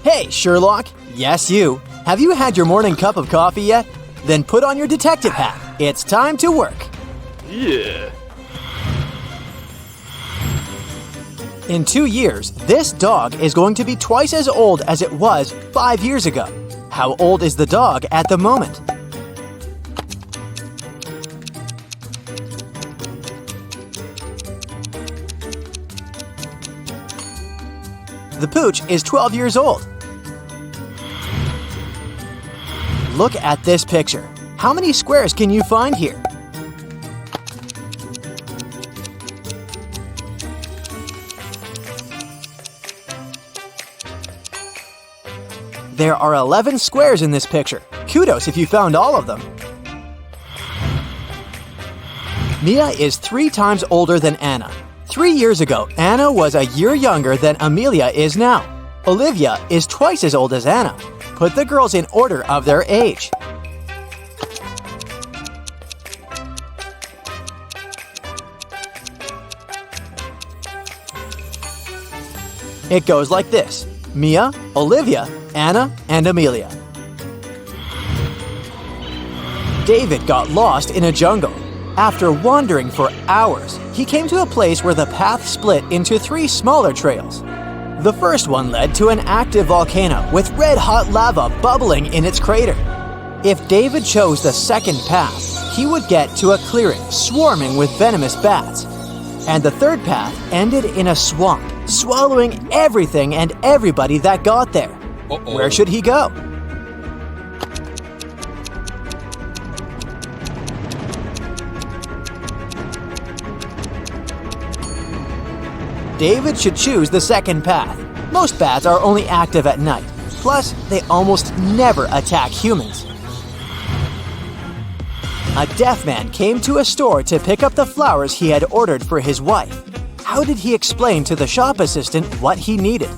Hey, Sherlock. Yes, you. Have you had your morning cup of coffee yet? Then put on your detective hat. It's time to work. Yeah. In 2 years, this dog is going to be twice as old as it was 5 years ago. How old is the dog at the moment? The pooch is 12 years old. Look at this picture. How many squares can you find here? There are 11 squares in this picture. Kudos if you found all of them. Mia is 3 times older than Anna. 3 years ago, Anna was a year younger than Amelia is now. Olivia is twice as old as Anna. Put the girls in order of their age. It goes like this: Mia, Olivia, Anna, and Amelia. David got lost in a jungle. After wandering for hours, he came to a place where the path split into 3 smaller trails. The first one led to an active volcano with red-hot lava bubbling in its crater. If David chose the second path, he would get to a clearing swarming with venomous bats. And the third path ended in a swamp, swallowing everything and everybody that got there. Where should he go? David should choose the second path. Most bats are only active at night. Plus, they almost never attack humans. A deaf man came to a store to pick up the flowers he had ordered for his wife. How did he explain to the shop assistant what he needed?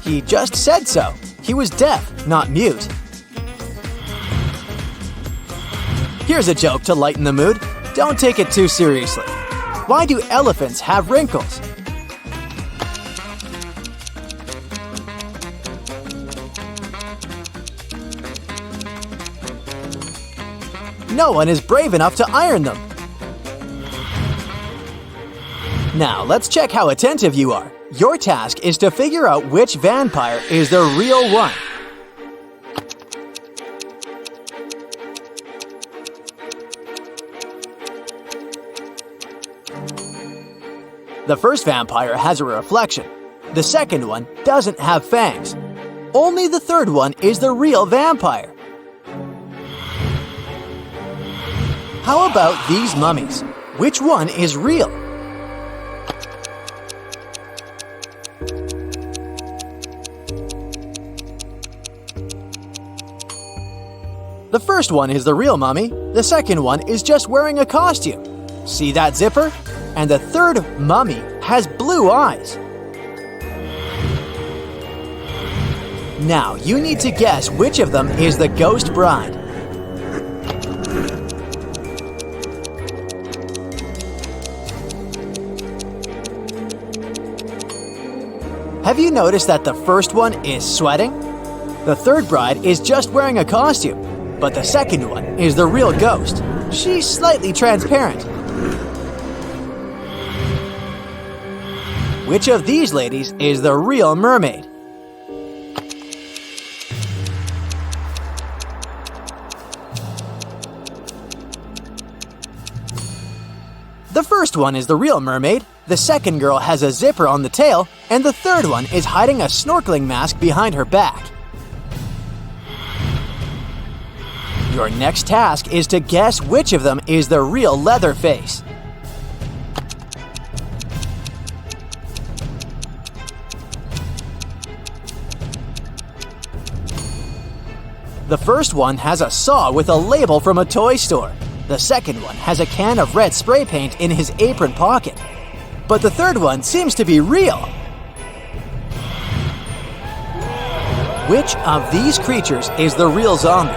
He just said so. He was deaf, not mute. Here's a joke to lighten the mood. Don't take it too seriously. Why do elephants have wrinkles? No one is brave enough to iron them. Now, let's check how attentive you are. Your task is to figure out which vampire is the real one. The first vampire has a reflection. The second one doesn't have fangs. Only the third one is the real vampire. How about these mummies? Which one is real? The first one is the real mummy. The second one is just wearing a costume. See that zipper? And the third mummy has blue eyes. Now, you need to guess which of them is the ghost bride. Have you noticed that the first one is sweating? The third bride is just wearing a costume, but the second one is the real ghost. She's slightly transparent. Which of these ladies is the real mermaid? The first one is the real mermaid, the second girl has a zipper on the tail, and the third one is hiding a snorkeling mask behind her back. Your next task is to guess which of them is the real Leatherface. The first one has a saw with a label from a toy store. The second one has a can of red spray paint in his apron pocket. But the third one seems to be real. Which of these creatures is the real zombie?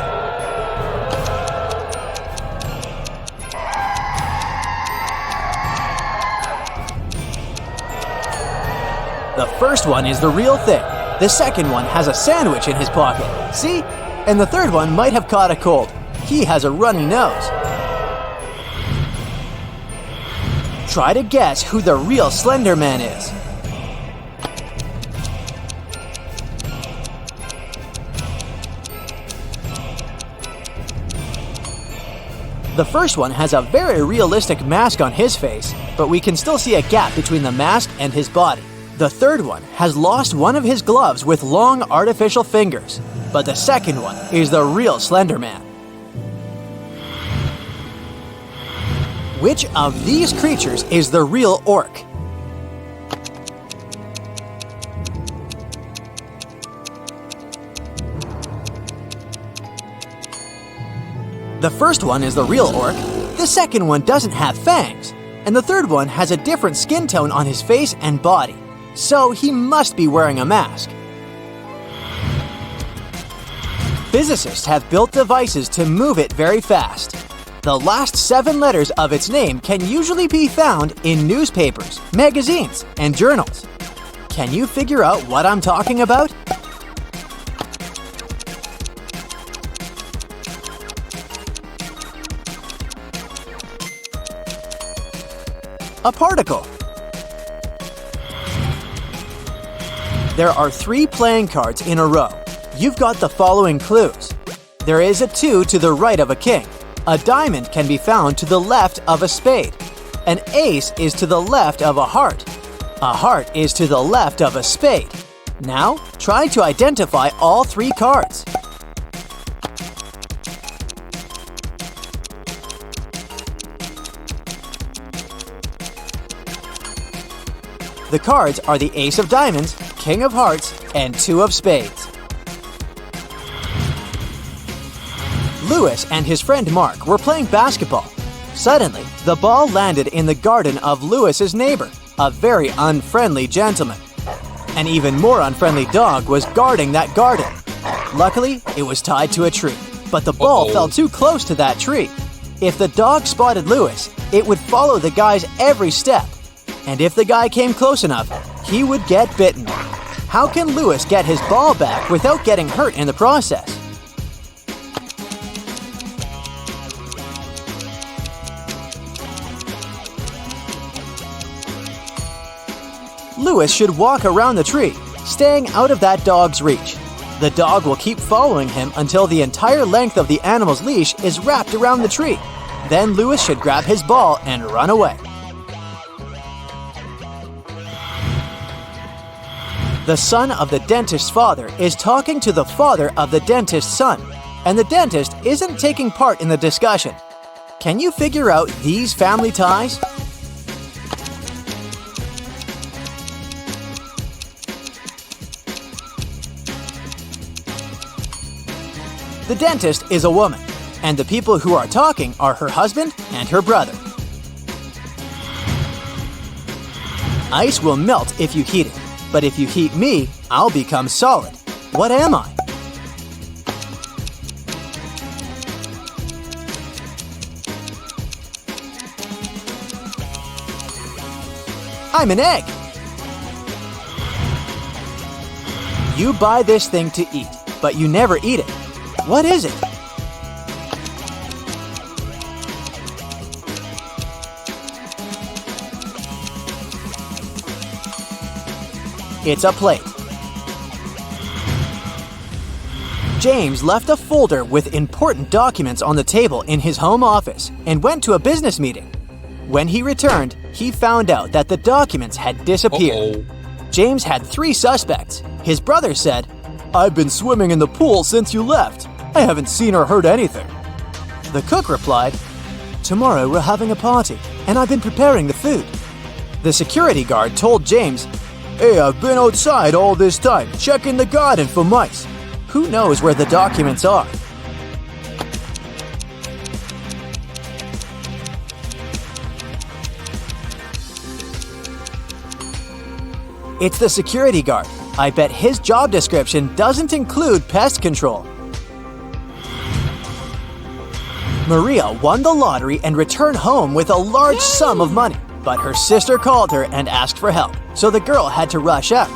The first one is the real thing. The second one has a sandwich in his pocket. See? And the third one might have caught a cold. He has a runny nose. Try to guess who the real Slender Man is. The first one has a very realistic mask on his face, but we can still see a gap between the mask and his body. The third one has lost one of his gloves with long artificial fingers, but the second one is the real Slender Man. Which of these creatures is the real orc? The first one is the real orc, the second one doesn't have fangs, and the third one has a different skin tone on his face and body, so he must be wearing a mask. Physicists have built devices to move it very fast. The last 7 letters of its name can usually be found in newspapers, magazines, and journals. Can you figure out what I'm talking about? A particle. There are 3 playing cards in a row. You've got the following clues. There is a 2 to the right of a king. A diamond can be found to the left of a spade. An ace is to the left of a heart. A heart is to the left of a spade. Now, try to identify all 3 cards. The cards are the Ace of Diamonds, King of Hearts, and 2 of Spades. Lewis and his friend Mark were playing basketball. Suddenly, the ball landed in the garden of Lewis's neighbor, a very unfriendly gentleman. An even more unfriendly dog was guarding that garden. Luckily, it was tied to a tree, but the ball fell too close to that tree. If the dog spotted Lewis, it would follow the guy's every step. And if the guy came close enough, he would get bitten. How can Lewis get his ball back without getting hurt in the process? Lewis should walk around the tree, staying out of that dog's reach. The dog will keep following him until the entire length of the animal's leash is wrapped around the tree. Then Lewis should grab his ball and run away. The son of the dentist's father is talking to the father of the dentist's son, and the dentist isn't taking part in the discussion. Can you figure out these family ties? The dentist is a woman, and the people who are talking are her husband and her brother. Ice will melt if you heat it. But if you heat me, I'll become solid. What am I? I'm an egg. You buy this thing to eat, but you never eat it. What is it? It's a plate. James left a folder with important documents on the table in his home office and went to a business meeting. When he returned, he found out that the documents had disappeared. James had 3 suspects. His brother said, "I've been swimming in the pool since you left. I haven't seen or heard anything." The cook replied, "Tomorrow we're having a party, and I've been preparing the food." The security guard told James, "Hey, I've been outside all this time, checking the garden for mice. Who knows where the documents are?" It's the security guard. I bet his job description doesn't include pest control. Maria won the lottery and returned home with a large sum of money. But her sister called her and asked for help, so the girl had to rush out.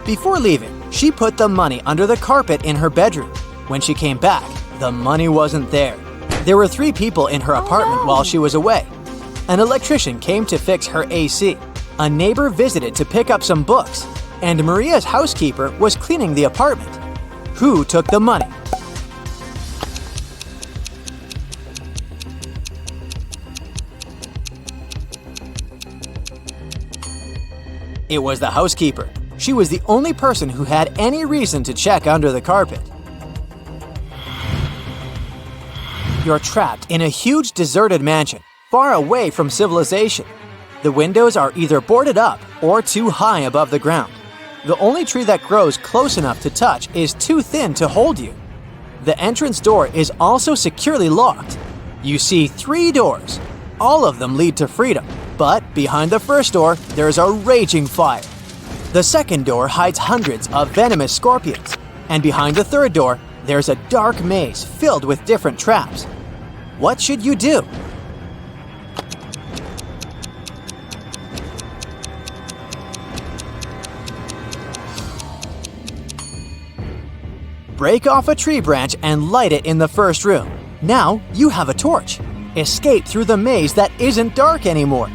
Before leaving, she put the money under the carpet in her bedroom. When she came back, the money wasn't there. There were 3 people in her apartment while she was away. An electrician came to fix her AC. A neighbor visited to pick up some books. And Maria's housekeeper was cleaning the apartment. Who took the money? It was the housekeeper. She was the only person who had any reason to check under the carpet. You're trapped in a huge deserted mansion, far away from civilization. The windows are either boarded up or too high above the ground. The only tree that grows close enough to touch is too thin to hold you. The entrance door is also securely locked. You see 3 doors. All of them lead to freedom, but behind the first door, there's a raging fire. The second door hides hundreds of venomous scorpions, and behind the third door, there's a dark maze filled with different traps. What should you do? Break off a tree branch and light it in the first room. Now you have a torch. Escape through the maze that isn't dark anymore.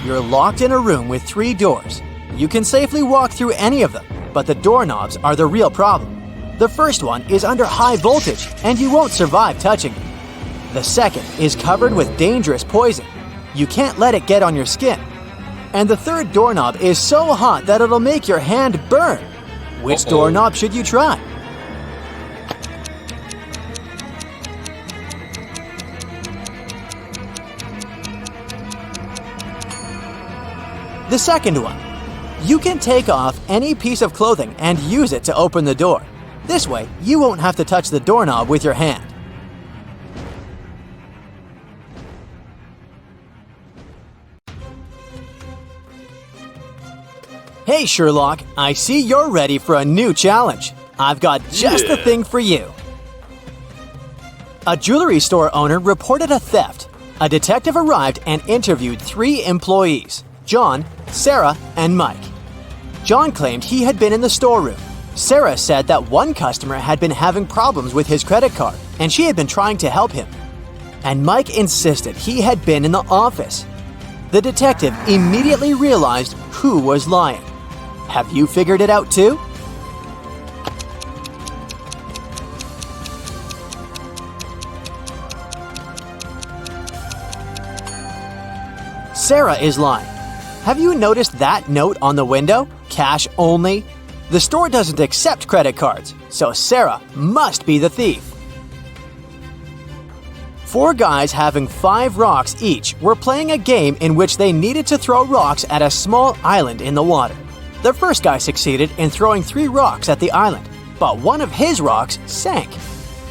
You're locked in a room with 3 doors. You can safely walk through any of them, but the doorknobs are the real problem. The first one is under high voltage and you won't survive touching it. The second is covered with dangerous poison. You can't let it get on your skin. And the third doorknob is so hot that it'll make your hand burn. Which doorknob should you try? The second one. You can take off any piece of clothing and use it to open the door. This way, you won't have to touch the doorknob with your hand. Hey Sherlock, I see you're ready for a new challenge. I've got just the thing for you. A jewelry store owner reported a theft. A detective arrived and interviewed 3 employees, John, Sarah, and Mike. John claimed he had been in the storeroom. Sarah said that one customer had been having problems with his credit card and she had been trying to help him. And Mike insisted he had been in the office. The detective immediately realized who was lying. Have you figured it out too? Sarah is lying. Have you noticed that note on the window? Cash only? The store doesn't accept credit cards, so Sarah must be the thief. 4 guys having 5 rocks each were playing a game in which they needed to throw rocks at a small island in the water. The first guy succeeded in throwing 3 rocks at the island, but one of his rocks sank.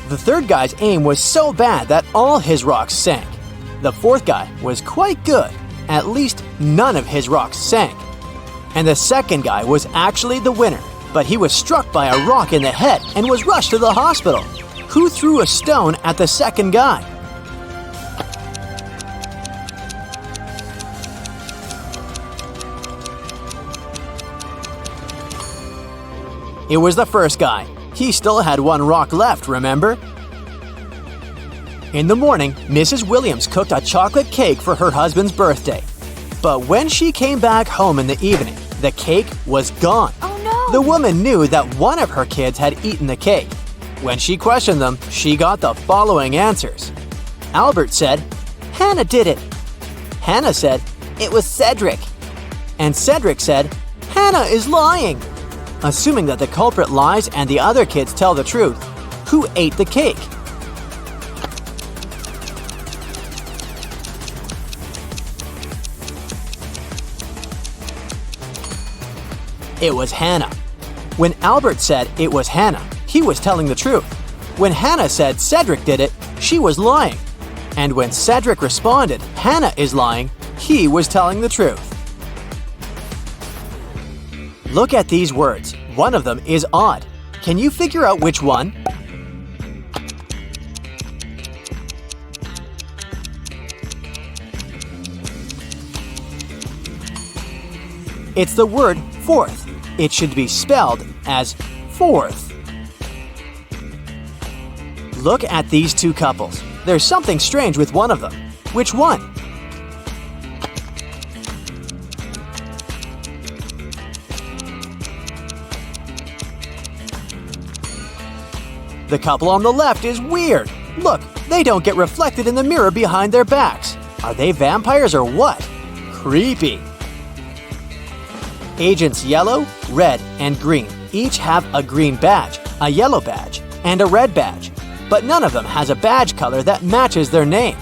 The third guy's aim was so bad that all his rocks sank. The fourth guy was quite good. At least none of his rocks sank. And the second guy was actually the winner, but he was struck by a rock in the head and was rushed to the hospital. Who threw a stone at the second guy? It was the first guy. He still had 1 rock left, remember? In the morning, Mrs. Williams cooked a chocolate cake for her husband's birthday. But when she came back home in the evening, the cake was gone. Oh no! The woman knew that one of her kids had eaten the cake. When she questioned them, she got the following answers. Albert said, "Hannah did it." Hannah said, "It was Cedric." And Cedric said, "Hannah is lying." Assuming that the culprit lies and the other kids tell the truth, who ate the cake? It was Hannah. When Albert said it was Hannah, he was telling the truth. When Hannah said Cedric did it, she was lying. And when Cedric responded, "Hannah is lying," he was telling the truth. Look at these words. One of them is odd. Can you figure out which one? It's the word fourth. It should be spelled as fourth. Look at these two couples. There's something strange with one of them. Which one? The couple on the left is weird. Look, they don't get reflected in the mirror behind their backs. Are they vampires or what? Creepy. Agents Yellow, Red, and Green each have a green badge, a yellow badge, and a red badge, but none of them has a badge color that matches their name.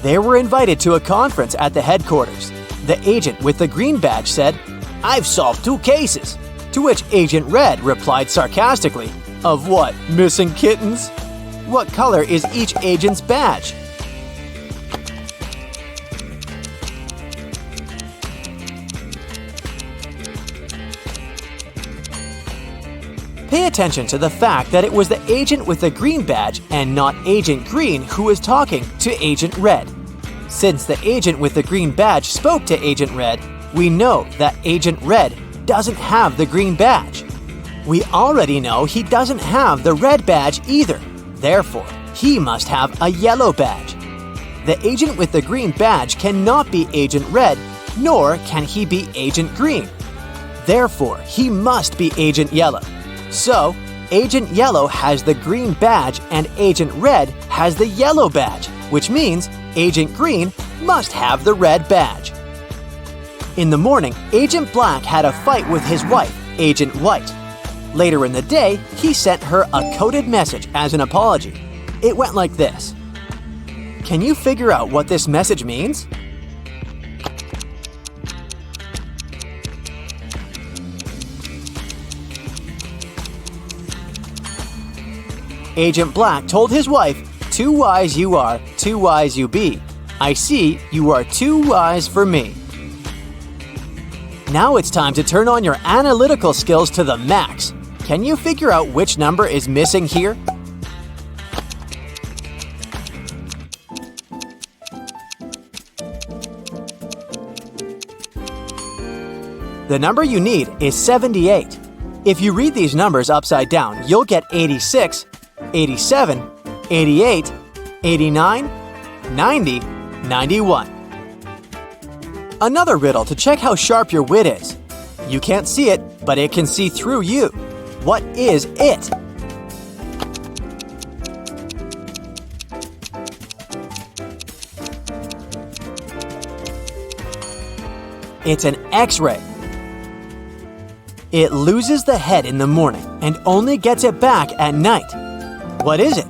They were invited to a conference at the headquarters. The agent with the green badge said, "I've solved 2 cases," to which Agent Red replied sarcastically, "Of what, missing kittens?" What color is each agent's badge? Pay attention to the fact that it was the agent with the green badge and not Agent Green who was talking to Agent Red. Since the agent with the green badge spoke to Agent Red, we know that Agent Red doesn't have the green badge. We already know he doesn't have the red badge either. Therefore, he must have a yellow badge. The agent with the green badge cannot be Agent Red, nor can he be Agent Green. Therefore, he must be Agent Yellow. So, Agent Yellow has the green badge and Agent Red has the yellow badge, which means Agent Green must have the red badge. In the morning, Agent Black had a fight with his wife, Agent White. Later in the day, he sent her a coded message as an apology. It went like this. Can you figure out what this message means? Agent Black told his wife, "Too wise you are, too wise you be. I see you are too wise for me." Now it's time to turn on your analytical skills to the max. Can you figure out which number is missing here? The number you need is 78. If you read these numbers upside down, you'll get 86, 87, 88, 89, 90, 91. Another riddle to check how sharp your wit is. You can't see it, but it can see through you. What is it? It's an X-ray. It loses the head in the morning and only gets it back at night. What is it?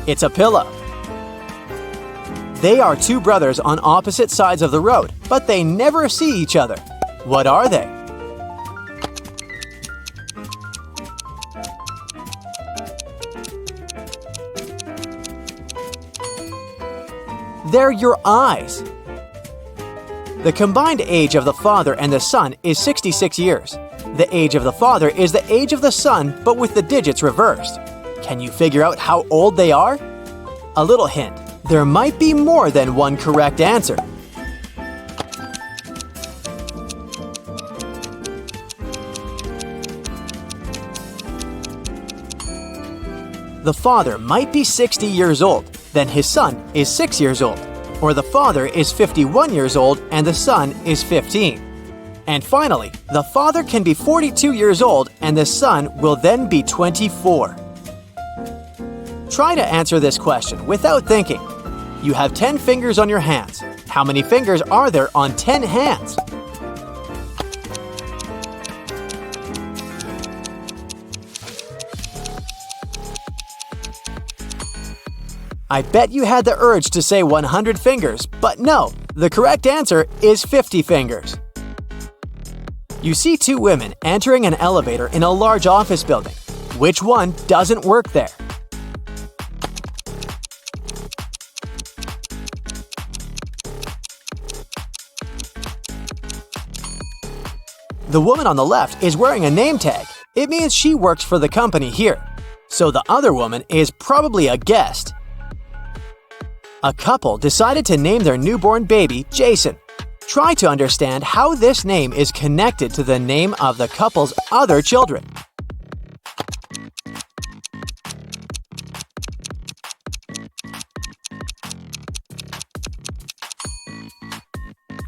It's a pillow. They are 2 brothers on opposite sides of the road, but they never see each other. What are they? They're your eyes. The combined age of the father and the son is 66 years. The age of the father is the age of the son, but with the digits reversed. Can you figure out how old they are? A little hint. There might be more than one correct answer. The father might be 60 years old, then his son is 6 years old. Or the father is 51 years old and the son is 15. And finally, the father can be 42 years old and the son will then be 24. Try to answer this question without thinking. You have 10 fingers on your hands. How many fingers are there on 10 hands? I bet you had the urge to say 100 fingers, but no, the correct answer is 50 fingers. You see 2 women entering an elevator in a large office building. Which one doesn't work there? The woman on the left is wearing a name tag. It means she works for the company here. so the other woman is probably a guest. A couple decided to name their newborn baby Jason. Try to understand how this name is connected to the name of the couple's other children.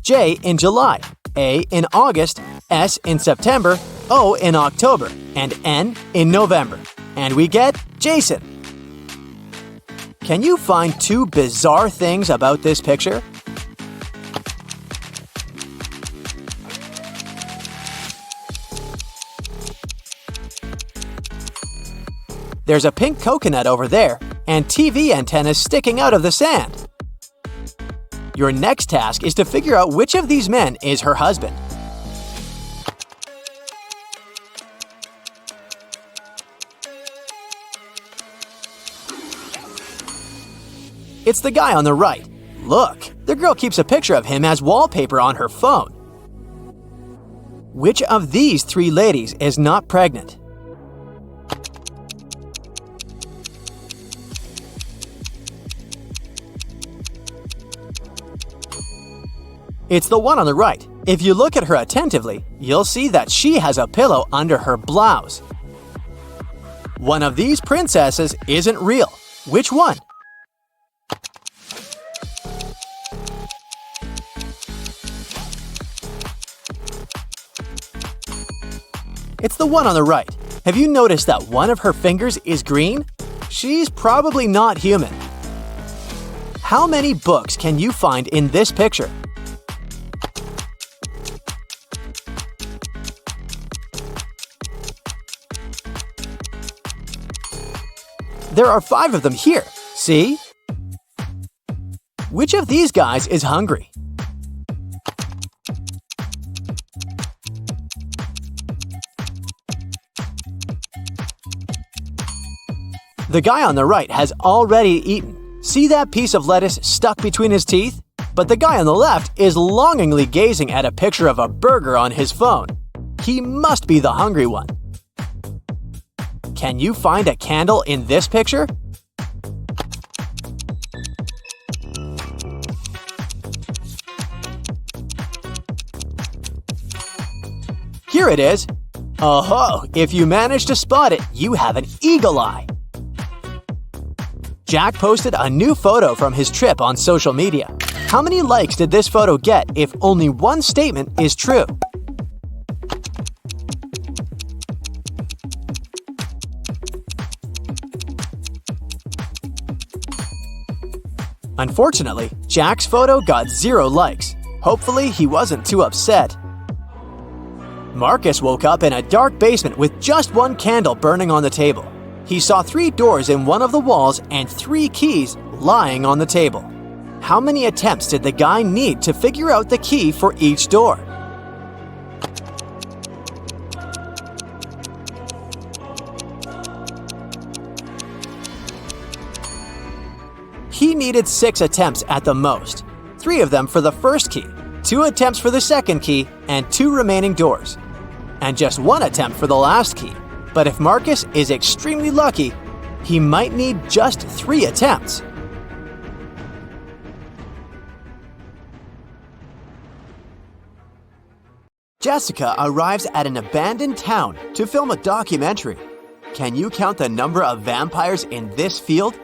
J in July, A in August, S in September, O in October, and N in November. And we get Jason. Can you find two bizarre things about this picture? There's a pink coconut over there, and TV antennas sticking out of the sand. Your next task is to figure out which of these men is her husband. It's the guy on the right. Look, the girl keeps a picture of him as wallpaper on her phone. Which of these three ladies is not pregnant? It's the one on the right. If you look at her attentively, you'll see that she has a pillow under her blouse. One of these princesses isn't real. Which one? It's the one on the right. Have you noticed that one of her fingers is green? She's probably not human. How many books can you find in this picture? There are 5 of them here. See? Which of these guys is hungry? The guy on the right has already eaten. See that piece of lettuce stuck between his teeth? But the guy on the left is longingly gazing at a picture of a burger on his phone. He must be the hungry one. Can you find a candle in this picture? Here it is. Oh-ho! If you manage to spot it, you have an eagle eye. Jack posted a new photo from his trip on social media. How many likes did this photo get if only one statement is true? Unfortunately, Jack's photo got 0 likes. Hopefully, he wasn't too upset. Marcus woke up in a dark basement with just one candle burning on the table. He saw 3 doors in one of the walls and 3 keys lying on the table. How many attempts did the guy need to figure out the key for each door? He needed 6 attempts at the most. 3 of them for the first key, 2 attempts for the second key, and 2 remaining doors. And just 1 attempt for the last key. But if Marcus is extremely lucky, he might need just 3 attempts. Jessica arrives at an abandoned town to film a documentary. Can you count the number of vampires in this field?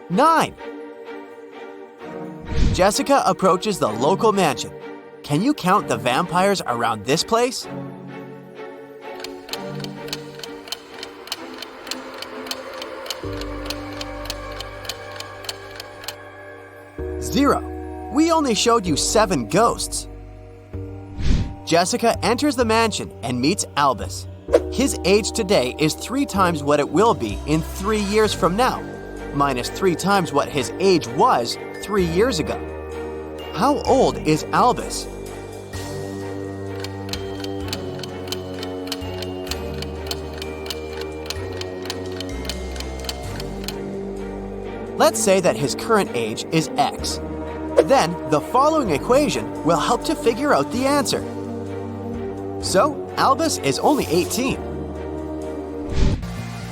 Nine. Jessica approaches the local mansion. Can you count the vampires around this place? Zero. We only showed you 7 ghosts. Jessica enters the mansion and meets Albus. His age today is 3 times what it will be in 3 years from now, minus 3 times what his age was 3 years ago. How old is Albus? Let's say that his current age is X. Then, the following equation will help to figure out the answer. So, Albus is only 18.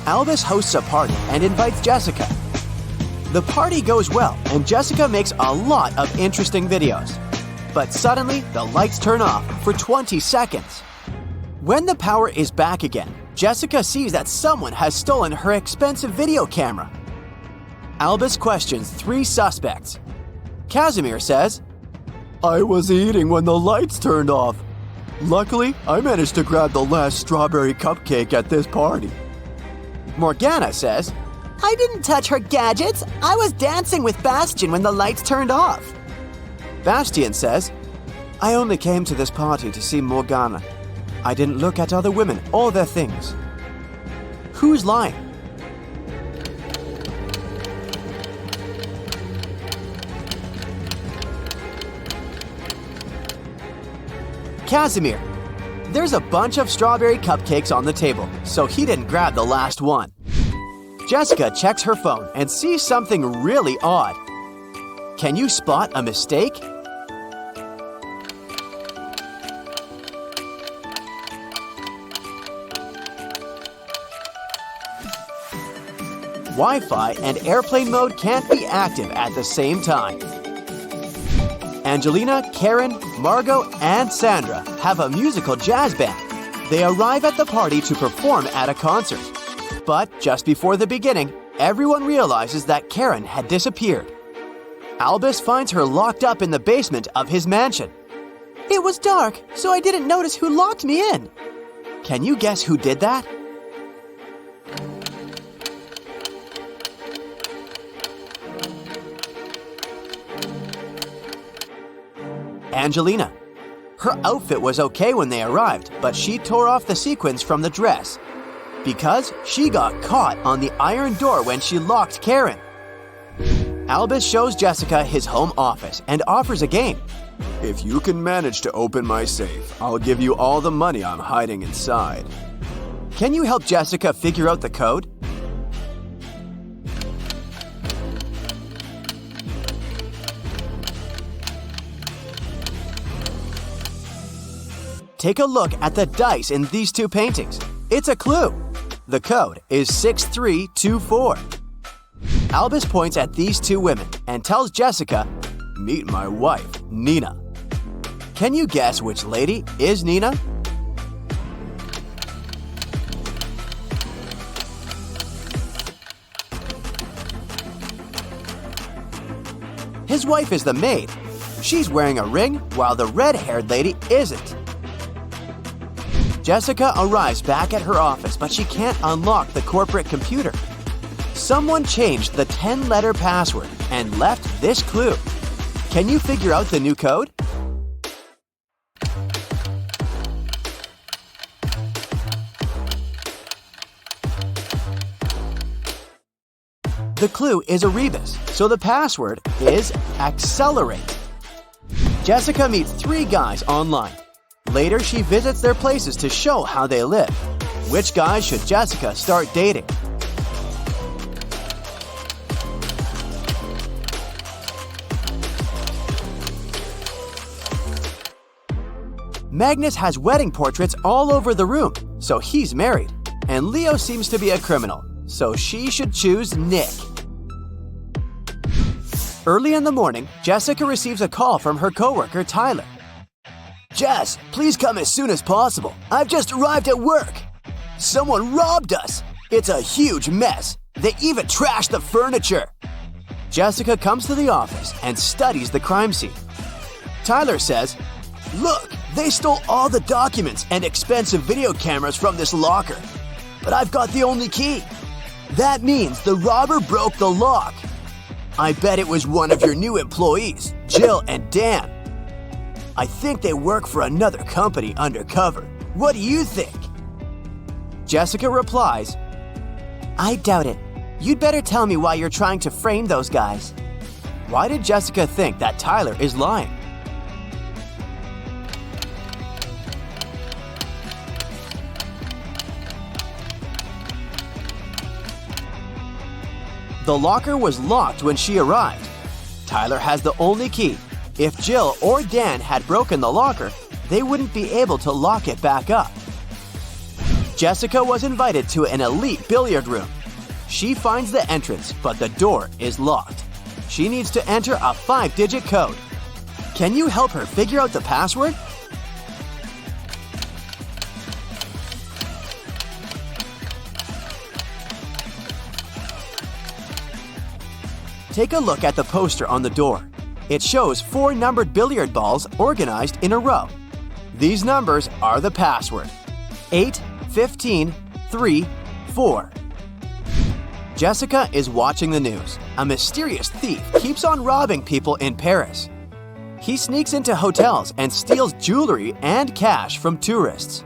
Albus hosts a party and invites Jessica. The party goes well, and Jessica makes a lot of interesting videos. But suddenly, the lights turn off for 20 seconds. When the power is back again, Jessica sees that someone has stolen her expensive video camera. Albus questions 3 suspects. Casimir says, "I was eating when the lights turned off. Luckily, I managed to grab the last strawberry cupcake at this party." Morgana says, "I didn't touch her gadgets. I was dancing with Bastian when the lights turned off." Bastian says, "I only came to this party to see Morgana. I didn't look at other women or their things." Who's lying? Casimir. There's a bunch of strawberry cupcakes on the table, so he didn't grab the last one. Jessica checks her phone and sees something really odd. Can you spot a mistake? Wi-Fi and airplane mode can't be active at the same time. Angelina, Karen, Margot, and Sandra have a musical jazz band. They arrive at the party to perform at a concert. But just before the beginning, everyone realizes that Karen had disappeared. Albus finds her locked up in the basement of his mansion. "It was dark, so I didn't notice who locked me in." Can you guess who did that? Angelina. Her outfit was okay when they arrived, but she tore off the sequins from the dress because she got caught on the iron door when she locked Karen. Albus shows Jessica his home office and offers a game. "If you can manage to open my safe, I'll give you all the money I'm hiding inside." Can you help Jessica figure out the code? Take a look at the dice in these 2 paintings. It's a clue. The code is 6324. Albus points at these 2 women and tells Jessica, "Meet my wife, Nina." Can you guess which lady is Nina? His wife is the maid. She's wearing a ring while the red-haired lady isn't. Jessica arrives back at her office, but she can't unlock the corporate computer. Someone changed the 10-letter password and left this clue. Can you figure out the new code? The clue is a rebus, so the password is accelerate. Jessica meets 3 guys online. Later, she visits their places to show how they live. Which guys should Jessica start dating? Magnus has wedding portraits all over the room, so he's married. And Leo seems to be a criminal, so she should choose Nick. Early in the morning, Jessica receives a call from her coworker, Tyler. "Jess, please come as soon as possible. I've just arrived at work. Someone robbed us. It's a huge mess. They even trashed the furniture." Jessica comes to the office and studies the crime scene. Tyler says, "Look, they stole all the documents and expensive video cameras from this locker. But I've got the only key. That means the robber broke the lock. I bet it was one of your new employees, Jill and Dan. I think they work for another company undercover. What do you think?" Jessica replies, "I doubt it. You'd better tell me why you're trying to frame those guys." Why did Jessica think that Tyler is lying? The locker was locked when she arrived. Tyler has the only key. If Jill or Dan had broken the locker, they wouldn't be able to lock it back up. Jessica was invited to an elite billiard room. She finds the entrance, but the door is locked. She needs to enter a 5-digit code. Can you help her figure out the password? Take a look at the poster on the door. It shows 4 numbered billiard balls organized in a row. These numbers are the password: 8, 15, 3, 4. Jessica is watching the news. A mysterious thief keeps on robbing people in Paris. He sneaks into hotels and steals jewelry and cash from tourists.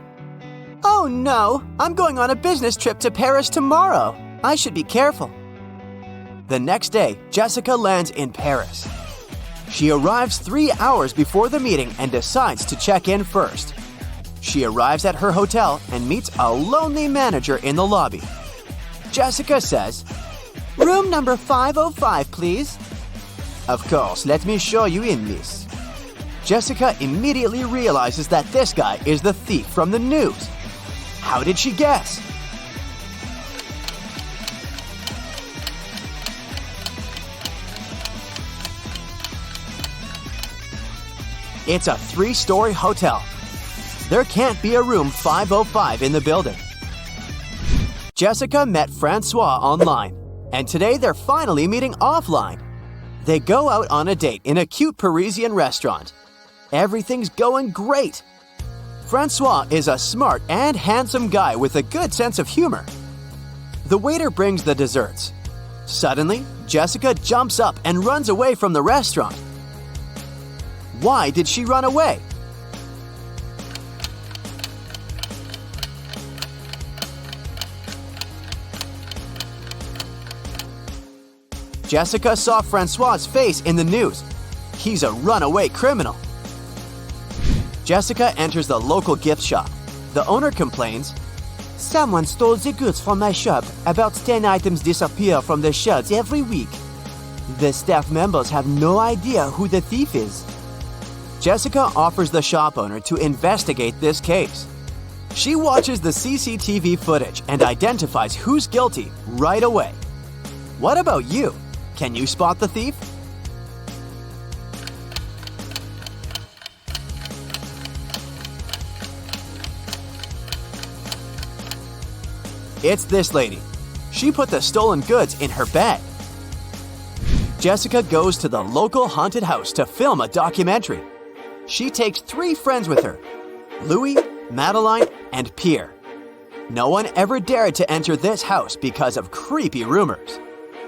Oh no, I'm going on a business trip to Paris tomorrow. I should be careful. The next day, Jessica lands in Paris. She arrives 3 hours before the meeting and decides to check in first. She arrives at her hotel and meets a lonely manager in the lobby. Jessica says, "Room number 505, please." "Of course, let me show you in, miss." Jessica immediately realizes that this guy is the thief from the news. How did she guess? It's a 3-story hotel. There can't be a room 505 in the building. Jessica met Francois online, and today they're finally meeting offline. They go out on a date in a cute Parisian restaurant. Everything's going great. Francois is a smart and handsome guy with a good sense of humor. The waiter brings the desserts. Suddenly, Jessica jumps up and runs away from the restaurant. Why did she run away? Jessica saw Francois's face in the news. He's a runaway criminal. Jessica enters the local gift shop. The owner complains, "Someone stole the goods from my shop. About 10 items disappear from the shelves every week. The staff members have no idea who the thief is." Jessica offers the shop owner to investigate this case. She watches the CCTV footage and identifies who's guilty right away. What about you? Can you spot the thief? It's this lady. She put the stolen goods in her bag. Jessica goes to the local haunted house to film a documentary. She takes 3 friends with her: Louis, Madeline, and Pierre. No one ever dared to enter this house because of creepy rumors.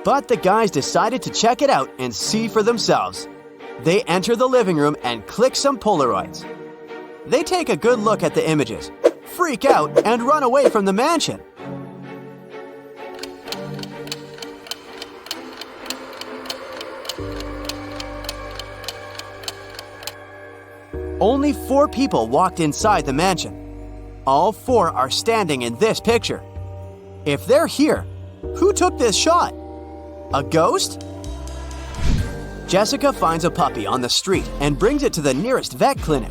But the guys decided to check it out and see for themselves. They enter the living room and click some Polaroids. They take a good look at the images, freak out, and run away from the mansion. Only 4 people walked inside the mansion. All 4 are standing in this picture. If they're here, who took this shot? A ghost? Jessica finds a puppy on the street and brings it to the nearest vet clinic.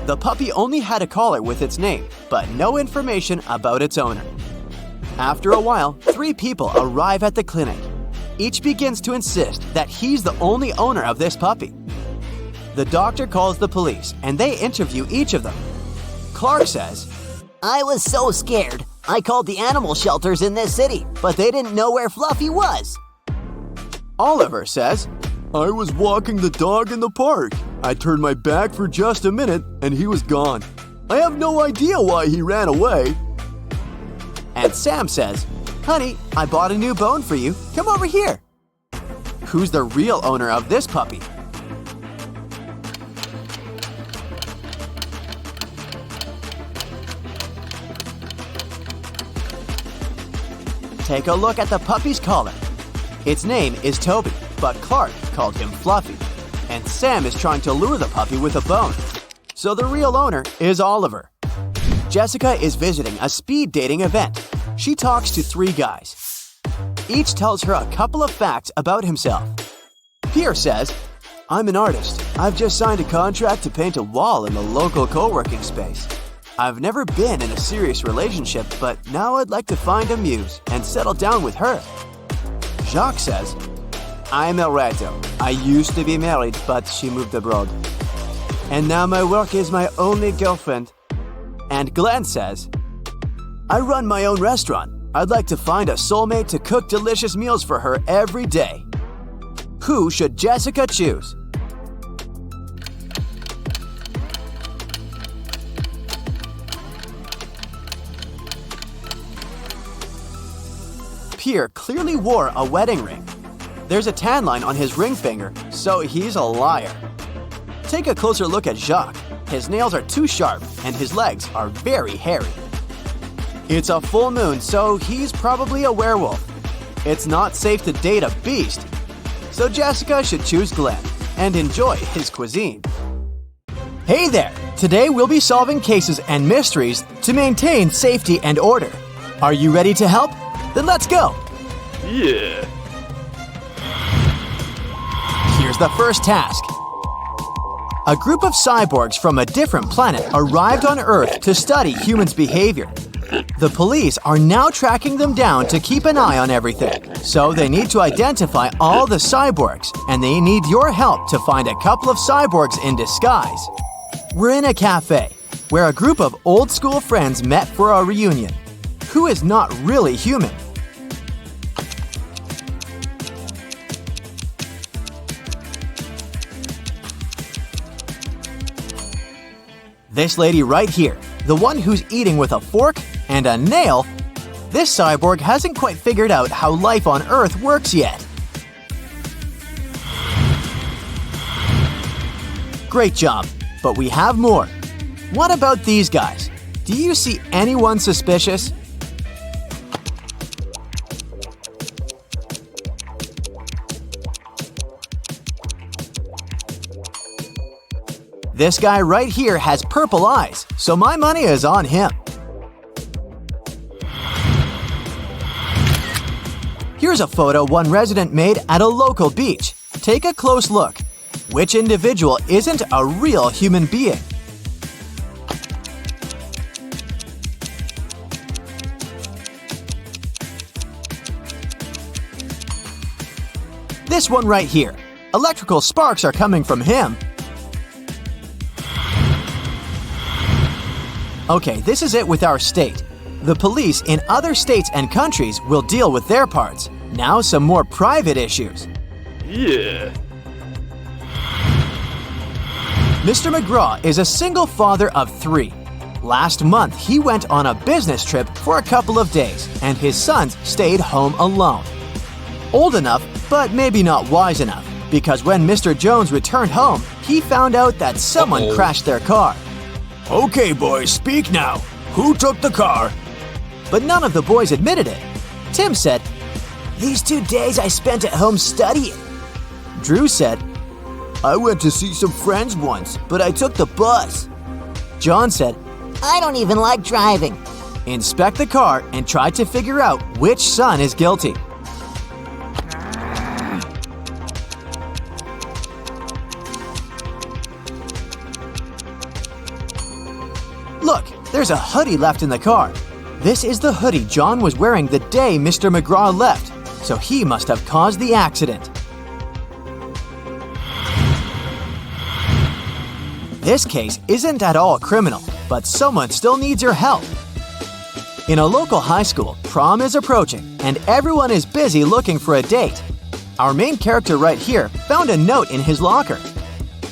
The puppy only had a collar with its name, but no information about its owner. After a while, 3 people arrive at the clinic. Each begins to insist that he's the only owner of this puppy. The doctor calls the police, and they interview each of them. Clark says, "I was so scared. I called the animal shelters in this city, but they didn't know where Fluffy was." Oliver says, "I was walking the dog in the park. I turned my back for just a minute, and he was gone. I have no idea why he ran away." And Sam says, "Honey, I bought a new bone for you. Come over here." Who's the real owner of this puppy? Take a look at the puppy's collar. Its name is Toby, but Clark called him Fluffy. And Sam is trying to lure the puppy with a bone. So the real owner is Oliver. Jessica is visiting a speed dating event. She talks to 3 guys. Each tells her a couple of facts about himself. Pierre says, I'm an artist. I've just signed a contract to paint a wall in the local co-working space. I've never been in a serious relationship, but now I'd like to find a muse and settle down with her. Jacques says, I'm a writer. I used to be married, but she moved abroad. And now my work is my only girlfriend. And Glenn says, I run my own restaurant. I'd like to find a soulmate to cook delicious meals for her every day. Who should Jessica choose? Pierre clearly wore a wedding ring. There's a tan line on his ring finger, so he's a liar. Take a closer look at Jacques. His nails are too sharp and his legs are very hairy. It's a full moon, so he's probably a werewolf. It's not safe to date a beast, so Jessica should choose Glenn and enjoy his cuisine. Hey there! Today we'll be solving cases and mysteries to maintain safety and order. Are you ready to help? Then let's go! Yeah. Here's the first task. A group of cyborgs from a different planet arrived on Earth to study humans' behavior. The police are now tracking them down to keep an eye on everything, so they need to identify all the cyborgs, and they need your help to find a couple of cyborgs in disguise. We're in a cafe, where a group of old-school friends met for a reunion. Who is not really human? This lady right here, the one who's eating with a fork and a nail, this cyborg hasn't quite figured out how life on Earth works yet. Great job, but we have more. What about these guys? Do you see anyone suspicious? This guy right here has purple eyes, so my money is on him. Here's a photo one resident made at a local beach. Take a close look. Which individual isn't a real human being? This one right here. Electrical sparks are coming from him. Okay, this is it with our state. The police in other states and countries will deal with their parts. Now some more private issues. Yeah. Mr. McGraw is a single father of 3. Last month, he went on a business trip for a couple of days, and his sons stayed home alone. Old enough, but maybe not wise enough, because when Mr. Jones returned home, he found out that someone crashed their car. Okay, boys, speak now. Who took the car? But none of the boys admitted it. Tim said, These 2 days I spent at home studying. Drew said, I went to see some friends once, but I took the bus. John said, I don't even like driving. inspect the car and try to figure out which son is guilty. Look, there's a hoodie left in the car. This is the hoodie John was wearing the day Mr. McGraw left, so he must have caused the accident. This case isn't at all criminal, but someone still needs your help. In a local high school, prom is approaching, and everyone is busy looking for a date. Our main character right here found a note in his locker.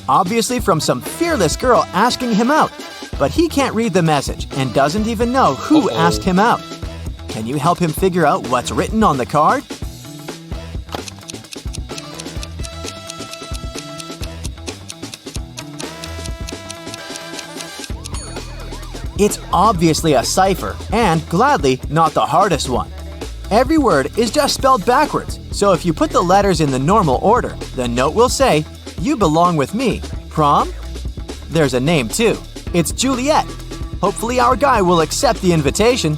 Obviously from some fearless girl asking him out, but he can't read the message and doesn't even know who asked him out. Can you help him figure out what's written on the card? It's obviously a cipher, and gladly not the hardest one. Every word is just spelled backwards, so if you put the letters in the normal order, the note will say, "You belong with me. Prom?" There's a name too. It's Juliet. Hopefully our guy will accept the invitation.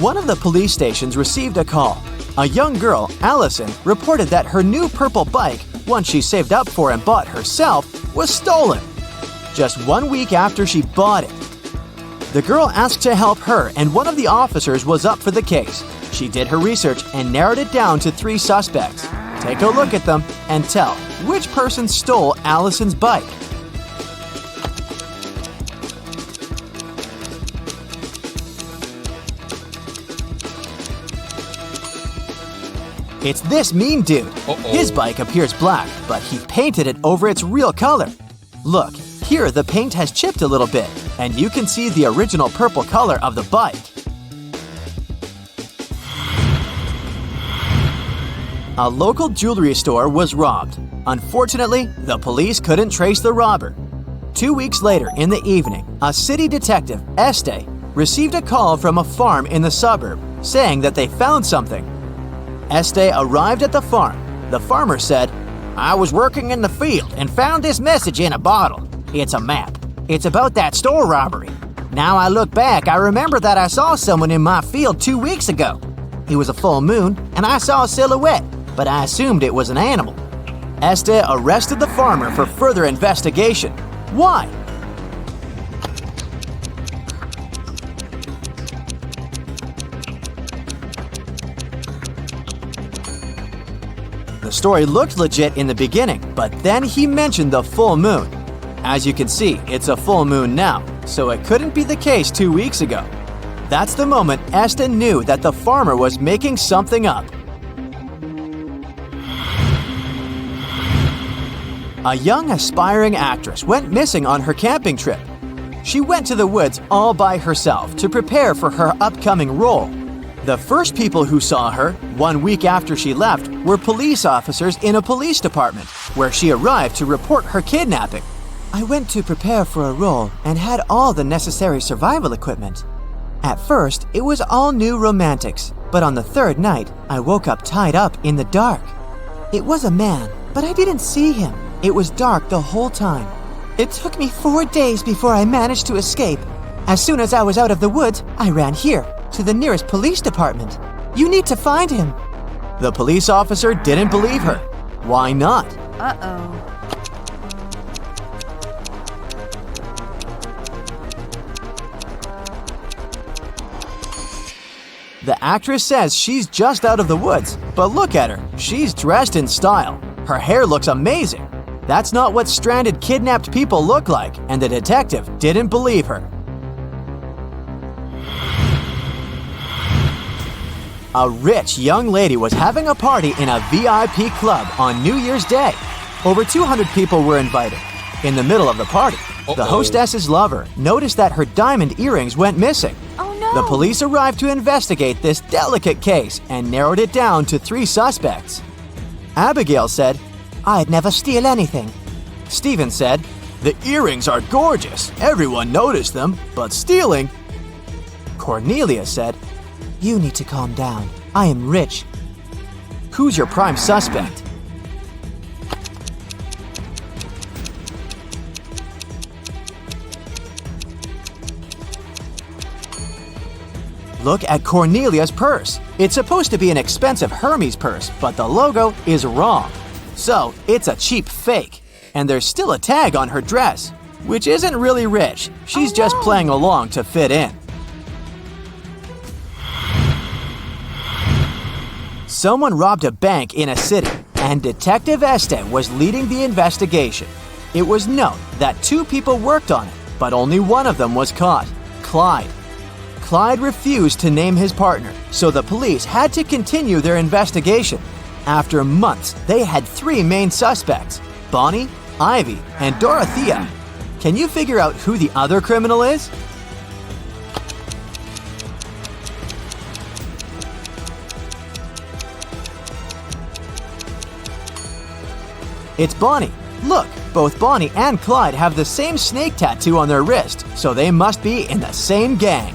One of the police stations received a call. A young girl, Allison, reported that her new purple bike, one she saved up for and bought herself, was stolen. Just 1 week after she bought it. The girl asked to help her, and one of the officers was up for the case. She did her research and narrowed it down to 3 suspects. Take a look at them and tell which person stole Allison's bike. It's this mean dude. His bike appears black, but he painted it over its real color. Look, here the paint has chipped a little bit, and you can see the original purple color of the bike. A local jewelry store was robbed. Unfortunately, the police couldn't trace the robber. 2 weeks later in the evening, a city detective, Este, received a call from a farm in the suburb saying that they found something. Este arrived at the farm. The farmer said, "I was working in the field and found this message in a bottle. It's a map. It's about that store robbery. Now I look back, I remember that I saw someone in my field 2 weeks ago. It was a full moon, and I saw a silhouette, but I assumed it was an animal." Este arrested the farmer for further investigation. Why? The story looked legit in the beginning, but then he mentioned the full moon. As you can see, it's a full moon now, so it couldn't be the case 2 weeks ago. That's the moment Este knew that the farmer was making something up. A young aspiring actress went missing on her camping trip. She went to the woods all by herself to prepare for her upcoming role. The first people who saw her, 1 week after she left, were police officers in a police department, where she arrived to report her kidnapping. "I went to prepare for a role and had all the necessary survival equipment. At first, it was all new romantics, but on the 3rd night, I woke up tied up in the dark. It was a man, but I didn't see him. It was dark the whole time. It took me 4 days before I managed to escape. As soon as I was out of the woods, I ran here, to the nearest police department. You need to find him." The police officer didn't believe her. Why not? Uh-oh. The actress says she's just out of the woods, but look at her. She's dressed in style. Her hair looks amazing. That's not what stranded kidnapped people look like, and the detective didn't believe her. A rich young lady was having a party in a VIP club on New Year's Day. Over 200 people were invited. In the middle of the party, the hostess's lover noticed that her diamond earrings went missing. Oh no! The police arrived to investigate this delicate case and narrowed it down to 3 suspects. Abigail said, "I'd never steal anything." Stephen said, "The earrings are gorgeous. Everyone noticed them, but stealing..." Cornelia said, "You need to calm down. I am rich." Who's your prime suspect? Look at Cornelia's purse. It's supposed to be an expensive Hermes purse, but the logo is wrong. So, it's a cheap fake. And there's still a tag on her dress, which isn't really rich. She's just playing along to fit in. Someone robbed a bank in a city, and Detective Este was leading the investigation. It was known that 2 people worked on it, but only one of them was caught, Clyde. Clyde refused to name his partner, so the police had to continue their investigation. After months, they had 3 main suspects, Bonnie, Ivy, and Dorothea. Can you figure out who the other criminal is? It's Bonnie. Look, both Bonnie and Clyde have the same snake tattoo on their wrist, so they must be in the same gang.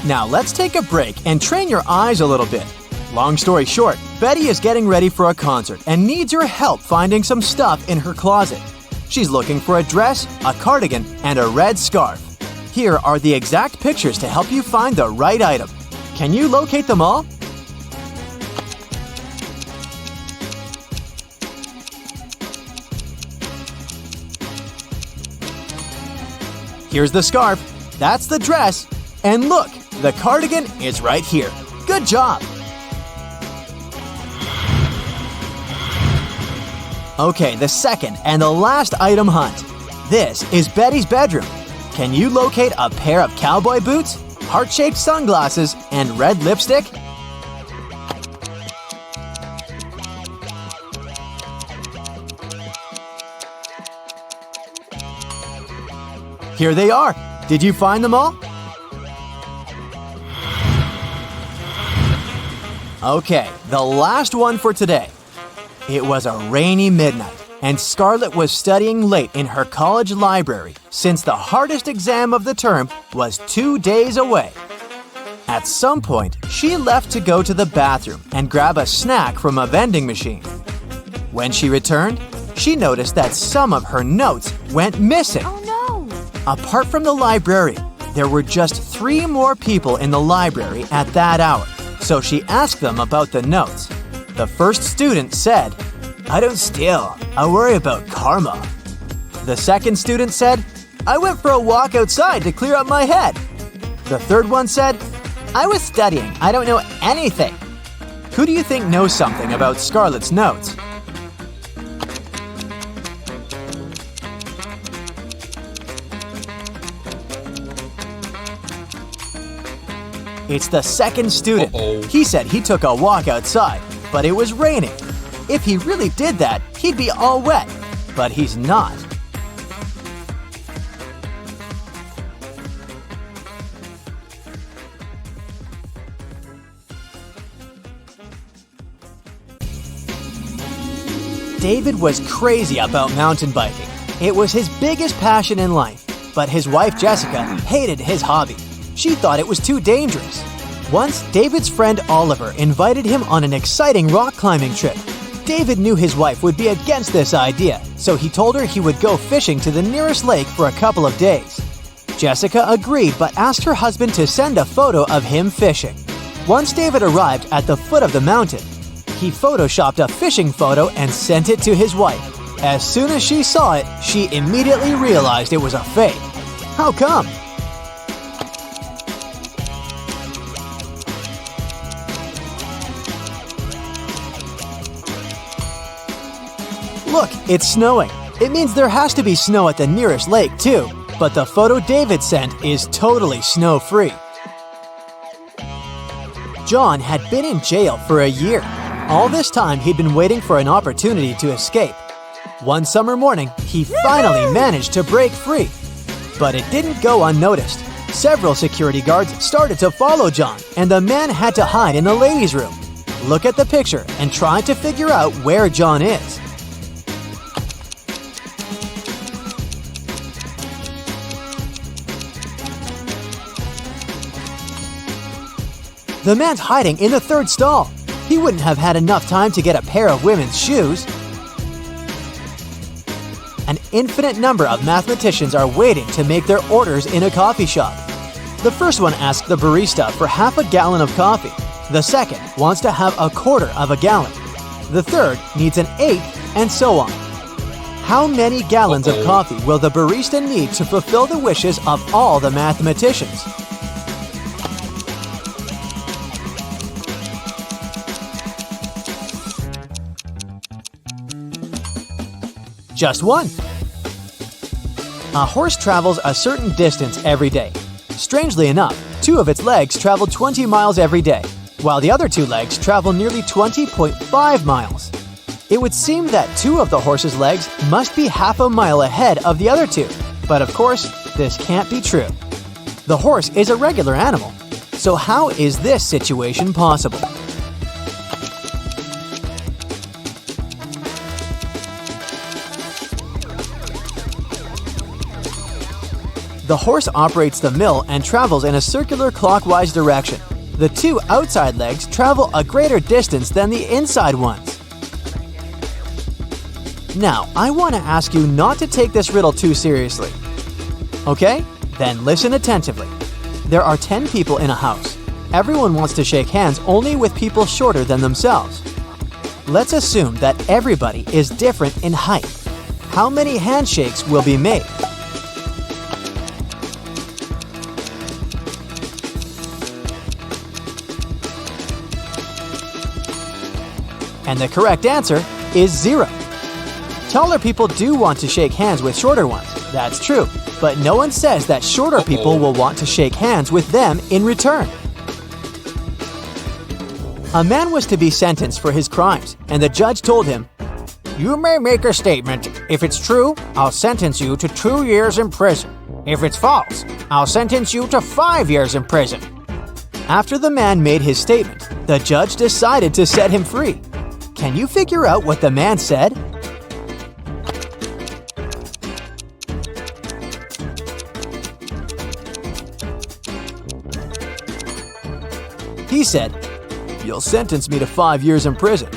Now let's take a break and train your eyes a little bit. Long story short, Betty is getting ready for a concert and needs your help finding some stuff in her closet. She's looking for a dress, a cardigan, and a red scarf. Here are the exact pictures to help you find the right item. Can you locate them all? Here's the scarf. That's the dress. And look, the cardigan is right here. Good job! Okay, the second and the last item hunt. This is Betty's bedroom. Can you locate a pair of cowboy boots, heart-shaped sunglasses, and red lipstick? Here they are. Did you find them all? Okay, the last one for today. It was a rainy midnight, and Scarlett was studying late in her college library since the hardest exam of the term was 2 days away. At some point, she left to go to the bathroom and grab a snack from a vending machine. When she returned, she noticed that some of her notes went missing. Oh no! Apart from the librarian, there were just 3 more people in the library at that hour, so she asked them about the notes. The first student said, "I don't steal. I worry about karma." The second student said, "I went for a walk outside to clear up my head." The third one said, "I was studying. I don't know anything." Who do you think knows something about Scarlett's notes? It's the second student. He said he took a walk outside, but it was raining. If he really did that, he'd be all wet. But he's not. David was crazy about mountain biking. It was his biggest passion in life, but his wife Jessica hated his hobby. She thought it was too dangerous. Once, David's friend Oliver invited him on an exciting rock climbing trip. David knew his wife would be against this idea, so he told her he would go fishing to the nearest lake for a couple of days. Jessica agreed but asked her husband to send a photo of him fishing. Once David arrived at the foot of the mountain, he photoshopped a fishing photo and sent it to his wife. As soon as she saw it, she immediately realized it was a fake. How come? Look, it's snowing. It means there has to be snow at the nearest lake, too. But the photo David sent is totally snow-free. John had been in jail for a year. All this time, he'd been waiting for an opportunity to escape. One summer morning, he finally managed to break free. But it didn't go unnoticed. Several security guards started to follow John, and the man had to hide in the ladies' room. Look at the picture and try to figure out where John is. The man's hiding in the third stall. He wouldn't have had enough time to get a pair of women's shoes. An infinite number of mathematicians are waiting to make their orders in a coffee shop. The first one asks the barista for half a gallon of coffee. The second wants to have a quarter of a gallon. The third needs an eighth, and so on. How many gallons of coffee will the barista need to fulfill the wishes of all the mathematicians? Just one. A horse travels a certain distance every day. Strangely enough, 2 of its legs travel 20 miles every day, while the other 2 legs travel nearly 20.5 miles. It would seem that 2 of the horse's legs must be half a mile ahead of the other 2, but of course, this can't be true. The horse is a regular animal, so how is this situation possible? The horse operates the mill and travels in a circular clockwise direction. The 2 outside legs travel a greater distance than the inside ones. Now, I want to ask you not to take this riddle too seriously. Okay? Then listen attentively. There are 10 people in a house. Everyone wants to shake hands only with people shorter than themselves. Let's assume that everybody is different in height. How many handshakes will be made? And the correct answer is 0. Taller people do want to shake hands with shorter ones, that's true, but no one says that shorter people will want to shake hands with them in return. A man was to be sentenced for his crimes, and the judge told him, "You may make a statement. If it's true, I'll sentence you to 2 years in prison. If it's false, I'll sentence you to 5 years in prison." After the man made his statement, the judge decided to set him free. Can you figure out what the man said? He said, "You'll sentence me to 5 years in prison."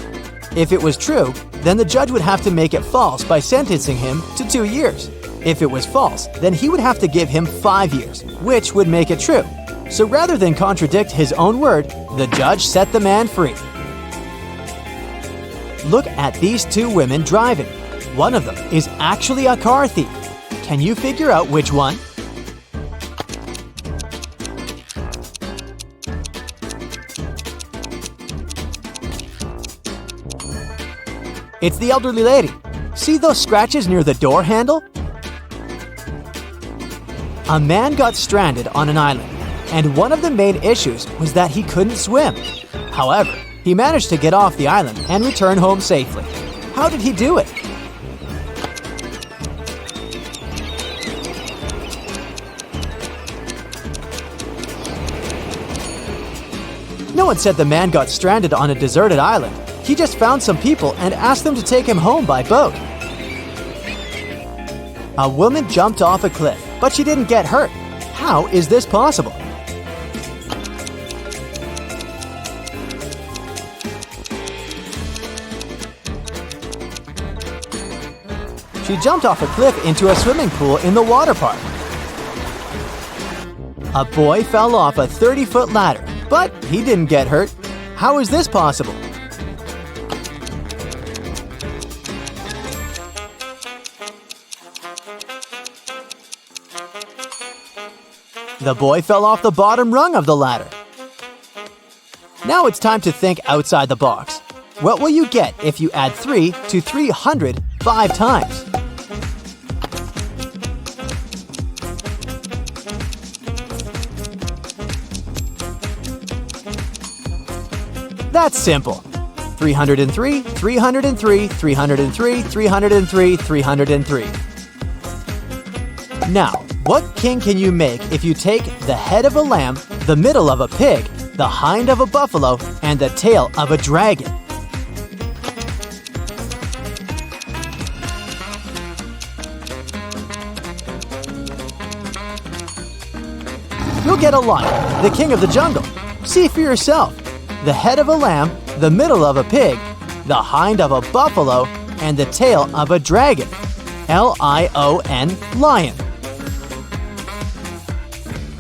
If it was true, then the judge would have to make it false by sentencing him to 2 years. If it was false, then he would have to give him 5 years, which would make it true. So rather than contradict his own word, the judge set the man free. Look at these 2 women driving. One of them is actually a car thief. Can you figure out which one? It's the elderly lady. See those scratches near the door handle? A man got stranded on an island, and one of the main issues was that he couldn't swim. However, he managed to get off the island and return home safely. How did he do it? No one said the man got stranded on a deserted island. He just found some people and asked them to take him home by boat. A woman jumped off a cliff, but she didn't get hurt. How is this possible? She jumped off a cliff into a swimming pool in the water park. A boy fell off a 30-foot ladder, but he didn't get hurt. How is this possible? The boy fell off the bottom rung of the ladder. Now it's time to think outside the box. What will you get if you add 3 to 300 5 times? That's simple. 303, 303, 303, 303, 303. Now, what king can you make if you take the head of a lamb, the middle of a pig, the hind of a buffalo, and the tail of a dragon? You'll get a lion, the king of the jungle. See for yourself. The head of a lamb, the middle of a pig, the hind of a buffalo, and the tail of a dragon. L-I-O-N, lion.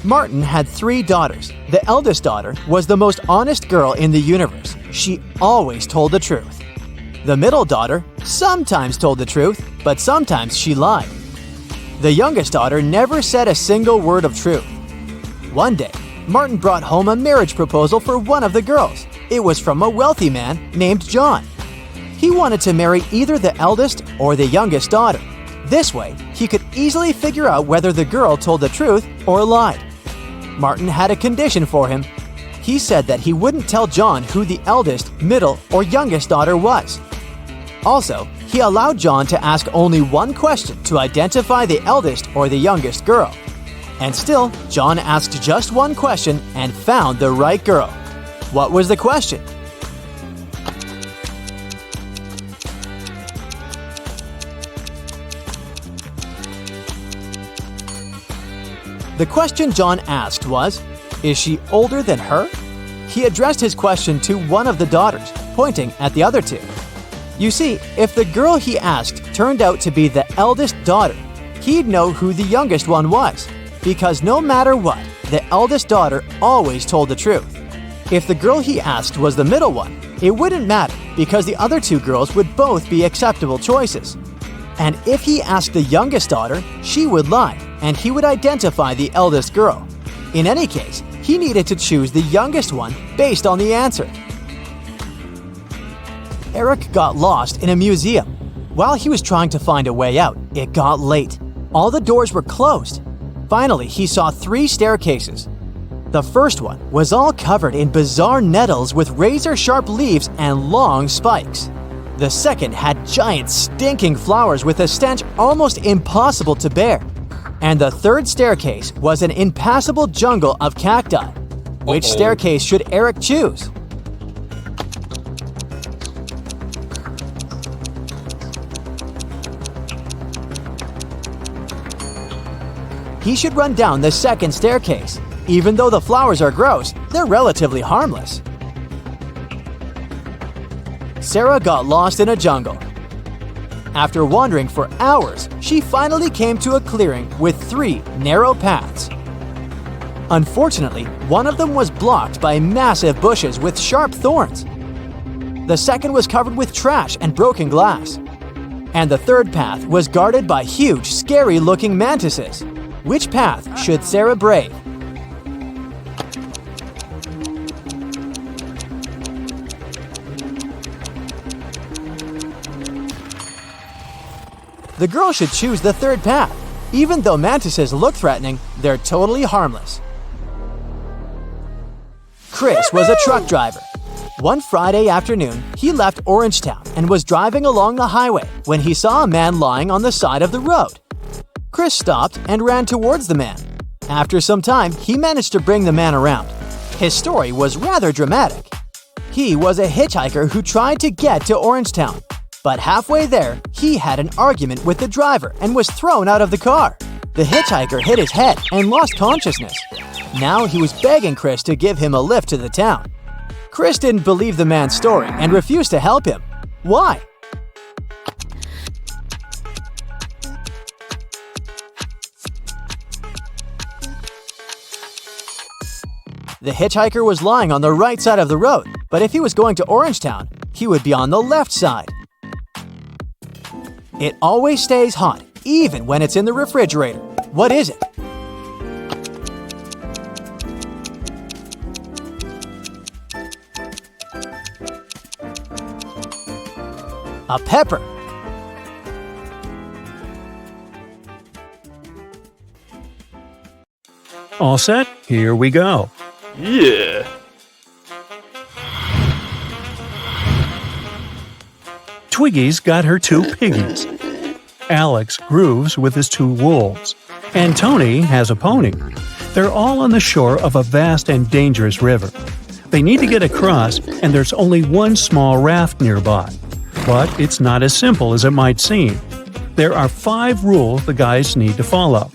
Martin had 3 daughters. The eldest daughter was the most honest girl in the universe. She always told the truth. The middle daughter sometimes told the truth, but sometimes she lied. The youngest daughter never said a single word of truth. One day, Martin brought home a marriage proposal for one of the girls. It was from a wealthy man named John. He wanted to marry either the eldest or the youngest daughter. This way, he could easily figure out whether the girl told the truth or lied. Martin had a condition for him. He said that he wouldn't tell John who the eldest, middle, or youngest daughter was. Also, he allowed John to ask only one question to identify the eldest or the youngest girl. And still, John asked just one question and found the right girl. What was the question? The question John asked was, is she older than her? He addressed his question to one of the daughters, pointing at the other 2. You see, if the girl he asked turned out to be the eldest daughter, he'd know who the youngest one was. because no matter what, the eldest daughter always told the truth. If the girl he asked was the middle one, it wouldn't matter because the other two girls would both be acceptable choices. And if he asked the youngest daughter, she would lie, and he would identify the eldest girl. In any case, he needed to choose the youngest one based on the answer. Eric got lost in a museum. While he was trying to find a way out, it got late. All the doors were closed. Finally, he saw 3 staircases. The first one was all covered in bizarre nettles with razor-sharp leaves and long spikes. The second had giant stinking flowers with a stench almost impossible to bear. And the third staircase was an impassable jungle of cacti. Which staircase should Eric choose? He should run down the second staircase. Even though the flowers are gross, they're relatively harmless. Sarah got lost in a jungle. After wandering for hours, she finally came to a clearing with 3 narrow paths. Unfortunately, one of them was blocked by massive bushes with sharp thorns. The second was covered with trash and broken glass. And the third path was guarded by huge, scary-looking mantises. Which path should Sarah brave? The girl should choose the third path. Even though mantises look threatening, they're totally harmless. Chris was a truck driver. One Friday afternoon, he left Orangetown and was driving along the highway when he saw a man lying on the side of the road. Chris stopped and ran towards the man. After some time, he managed to bring the man around. His story was rather dramatic. He was a hitchhiker who tried to get to Orangetown. But halfway there, he had an argument with the driver and was thrown out of the car. The hitchhiker hit his head and lost consciousness. Now he was begging Chris to give him a lift to the town. Chris didn't believe the man's story and refused to help him. Why? The hitchhiker was lying on the right side of the road, but if he was going to Orangetown, he would be on the left side. It always stays hot, even when it's in the refrigerator. What is it? A pepper. All set? Here we go. Yeah. Twiggy's got her 2 piggies. Alex grooves with his 2 wolves. And Tony has a pony. They're all on the shore of a vast and dangerous river. They need to get across, and there's only one small raft nearby. But it's not as simple as it might seem. There are 5 rules the guys need to follow.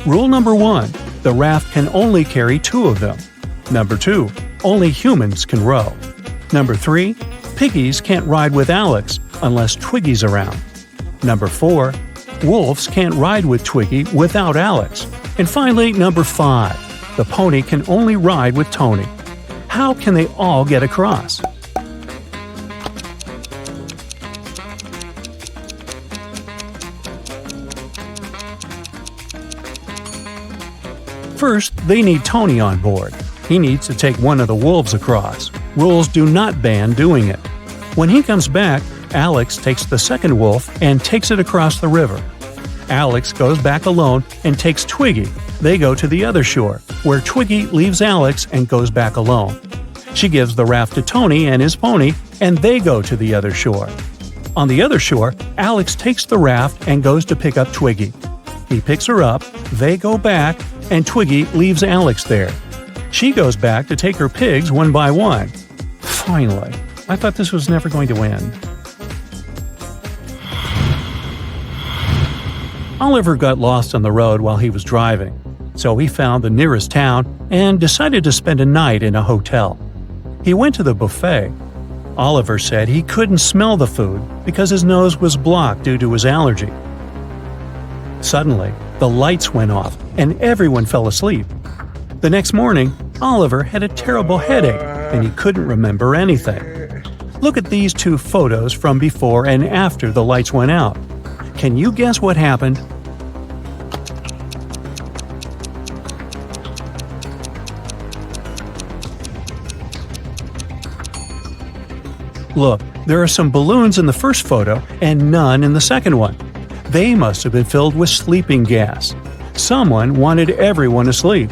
Rule number 1, the raft can only carry 2 of them. Number 2, only humans can row. Number 3, piggies can't ride with Alex unless Twiggy's around. Number 4, wolves can't ride with Twiggy without Alex. And finally, number 5, the pony can only ride with Tony. How can they all get across? First, they need Tony on board. He needs to take one of the wolves across. Rules do not ban doing it. When he comes back, Alex takes the second wolf and takes it across the river. Alex goes back alone and takes Twiggy. They go to the other shore, where Twiggy leaves Alex and goes back alone. She gives the raft to Tony and his pony, and they go to the other shore. On the other shore, Alex takes the raft and goes to pick up Twiggy. He picks her up, they go back, and Twiggy leaves Alex there. She goes back to take her pigs one by one. Finally, I thought this was never going to end. Oliver got lost on the road while he was driving, so he found the nearest town and decided to spend a night in a hotel. He went to the buffet. Oliver said he couldn't smell the food because his nose was blocked due to his allergy. Suddenly, the lights went off, and everyone fell asleep. The next morning, Oliver had a terrible headache, and he couldn't remember anything. Look at these two photos from before and after the lights went out. Can you guess what happened? Look, there are some balloons in the first photo and none in the second one. They must have been filled with sleeping gas. Someone wanted everyone asleep.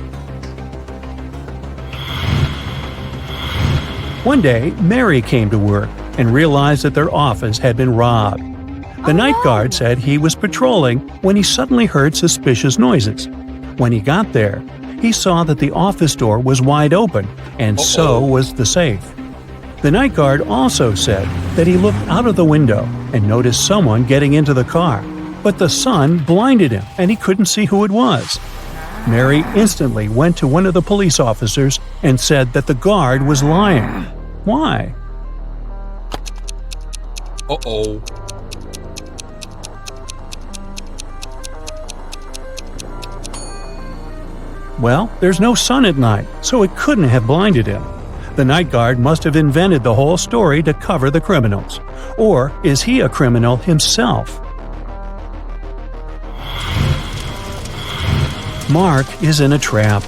One day, Mary came to work and realized that their office had been robbed. The night guard said he was patrolling when he suddenly heard suspicious noises. When he got there, he saw that the office door was wide open, and so was the safe. The night guard also said that he looked out of the window and noticed someone getting into the car, but the sun blinded him and he couldn't see who it was. Mary instantly went to one of the police officers and said that the guard was lying. Why? Uh-oh. Well, there's no sun at night, so it couldn't have blinded him. The night guard must have invented the whole story to cover the criminals. Or is he a criminal himself? Mark is in a trap.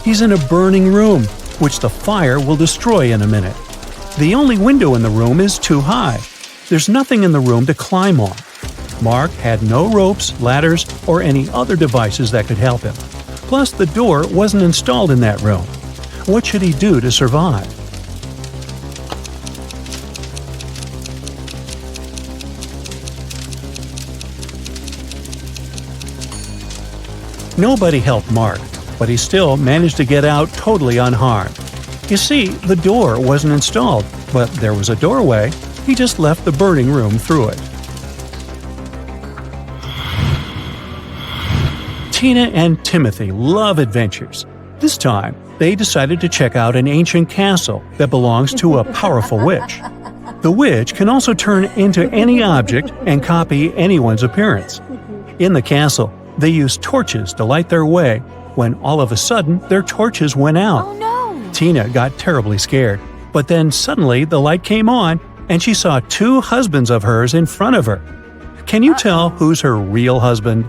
He's in a burning room, which the fire will destroy in a minute. The only window in the room is too high. There's nothing in the room to climb on. Mark had no ropes, ladders, or any other devices that could help him. Plus, the door wasn't installed in that room. What should he do to survive? Nobody helped Mark, but he still managed to get out totally unharmed. You see, the door wasn't installed, but there was a doorway. He just left the burning room through it. Tina and Timothy love adventures. This time, they decided to check out an ancient castle that belongs to a powerful witch. The witch can also turn into any object and copy anyone's appearance. In the castle, they used torches to light their way when all of a sudden their torches went out. Oh no! Tina got terribly scared, but then suddenly the light came on and she saw two husbands of hers in front of her. Can you tell who's her real husband?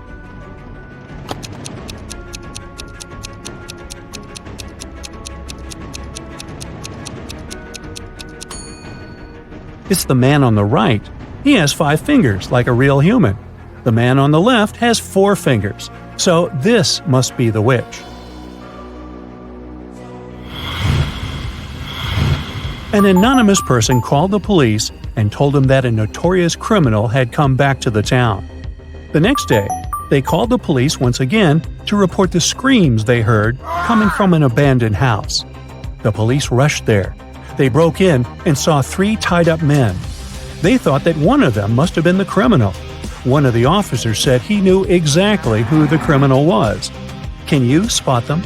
It's the man on the right. He has 5 fingers, like a real human. The man on the left has 4 fingers. So this must be the witch. An anonymous person called the police and told them that a notorious criminal had come back to the town. The next day, they called the police once again to report the screams they heard coming from an abandoned house. The police rushed there. They broke in and saw 3 tied-up men. They thought that one of them must have been the criminal. One of the officers said he knew exactly who the criminal was. Can you spot them?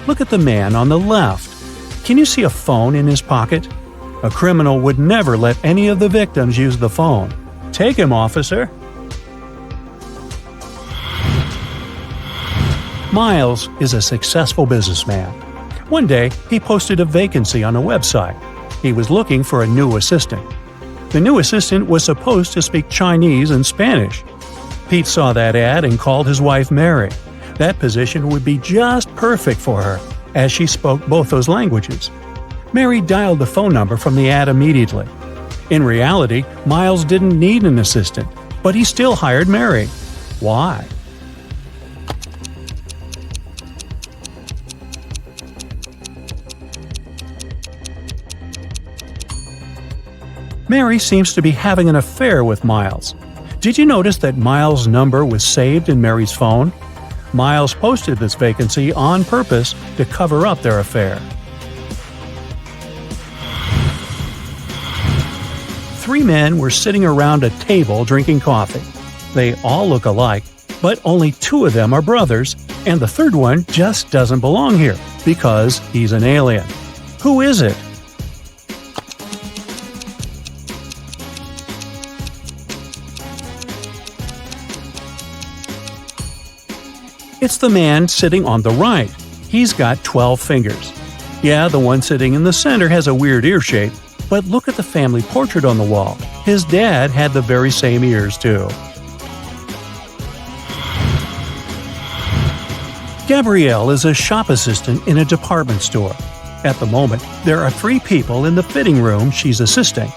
Look at the man on the left. Can you see a phone in his pocket? A criminal would never let any of the victims use the phone. Take him, officer. Miles is a successful businessman. One day, he posted a vacancy on a website. He was looking for a new assistant. The new assistant was supposed to speak Chinese and Spanish. Pete saw that ad and called his wife Mary. That position would be just perfect for her, as she spoke both those languages. Mary dialed the phone number from the ad immediately. In reality, Miles didn't need an assistant, but he still hired Mary. Why? Mary seems to be having an affair with Miles. Did you notice that Miles' number was saved in Mary's phone? Miles posted this vacancy on purpose to cover up their affair. 3 men were sitting around a table drinking coffee. They all look alike, but only 2 of them are brothers, and the third one just doesn't belong here because he's an alien. Who is it? It's the man sitting on the right. He's got 12 fingers. Yeah, the one sitting in the center has a weird ear shape, but look at the family portrait on the wall. His dad had the very same ears, too. Gabrielle is a shop assistant in a department store. At the moment, there are 3 people in the fitting room she's assisting.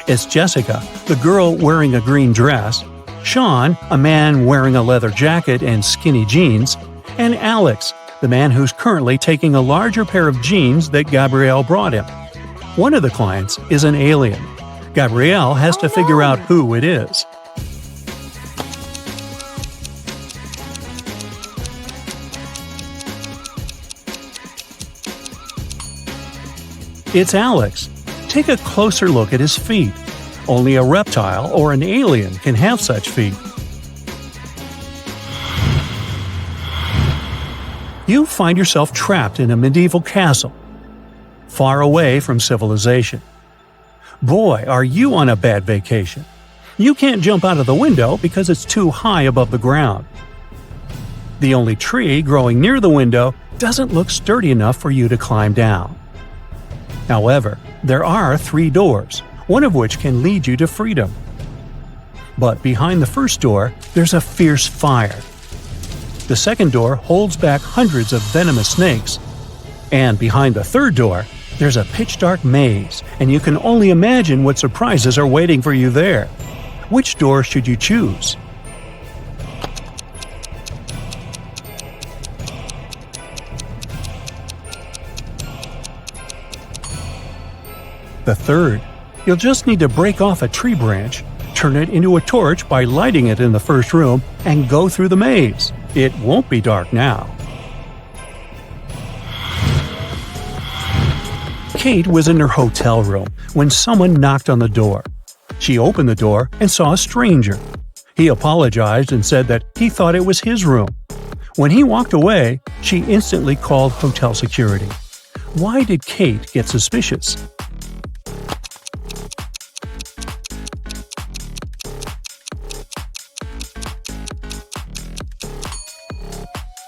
It's Jessica, the girl wearing a green dress, Sean, a man wearing a leather jacket and skinny jeans, and Alex, the man who's currently taking a larger pair of jeans that Gabrielle brought him. One of the clients is an alien. Gabrielle has to figure out who it is. It's Alex. Take a closer look at his feet. Only a reptile or an alien can have such feet. You find yourself trapped in a medieval castle, far away from civilization. Boy, are you on a bad vacation. You can't jump out of the window because it's too high above the ground. The only tree growing near the window doesn't look sturdy enough for you to climb down. However, there are 3 doors, one of which can lead you to freedom. But behind the first door, there's a fierce fire. The second door holds back hundreds of venomous snakes. And behind the third door, there's a pitch-dark maze, and you can only imagine what surprises are waiting for you there. Which door should you choose? The third. You'll just need to break off a tree branch, turn it into a torch by lighting it in the first room, and go through the maze. It won't be dark now. Kate was in her hotel room when someone knocked on the door. She opened the door and saw a stranger. He apologized and said that he thought it was his room. When he walked away, she instantly called hotel security. Why did Kate get suspicious?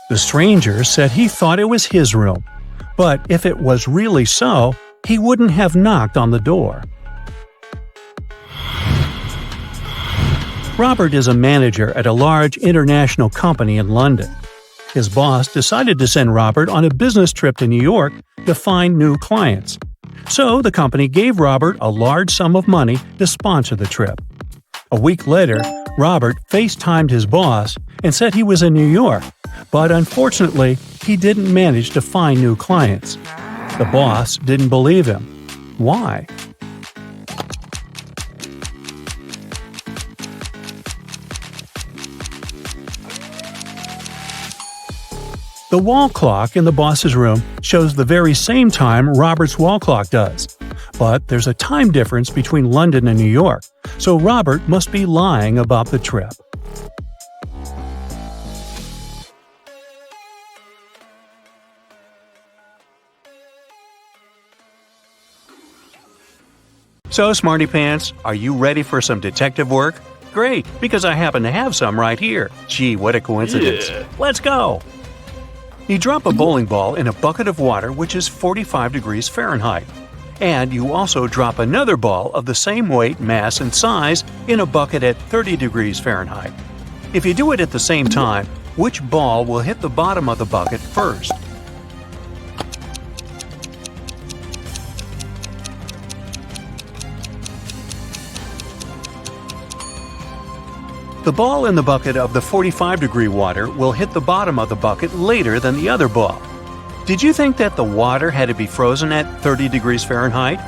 The stranger said he thought it was his room, but if it was really so, he wouldn't have knocked on the door. Robert is a manager at a large international company in London. His boss decided to send Robert on a business trip to New York to find new clients. So the company gave Robert a large sum of money to sponsor the trip. A week later, Robert FaceTimed his boss and said he was in New York, but unfortunately, he didn't manage to find new clients. The boss didn't believe him. Why? The wall clock in the boss's room shows the very same time Robert's wall clock does. But there's a time difference between London and New York, so Robert must be lying about the trip. So, Smarty Pants, are you ready for some detective work? Great, because I happen to have some right here. Gee, what a coincidence. Yeah. Let's go! You drop a bowling ball in a bucket of water which is 45 degrees Fahrenheit. And you also drop another ball of the same weight, mass, and size in a bucket at 30 degrees Fahrenheit. If you do it at the same time, which ball will hit the bottom of the bucket first? The ball in the bucket of the 45-degree water will hit the bottom of the bucket later than the other ball. Did you think that the water had to be frozen at 30 degrees Fahrenheit?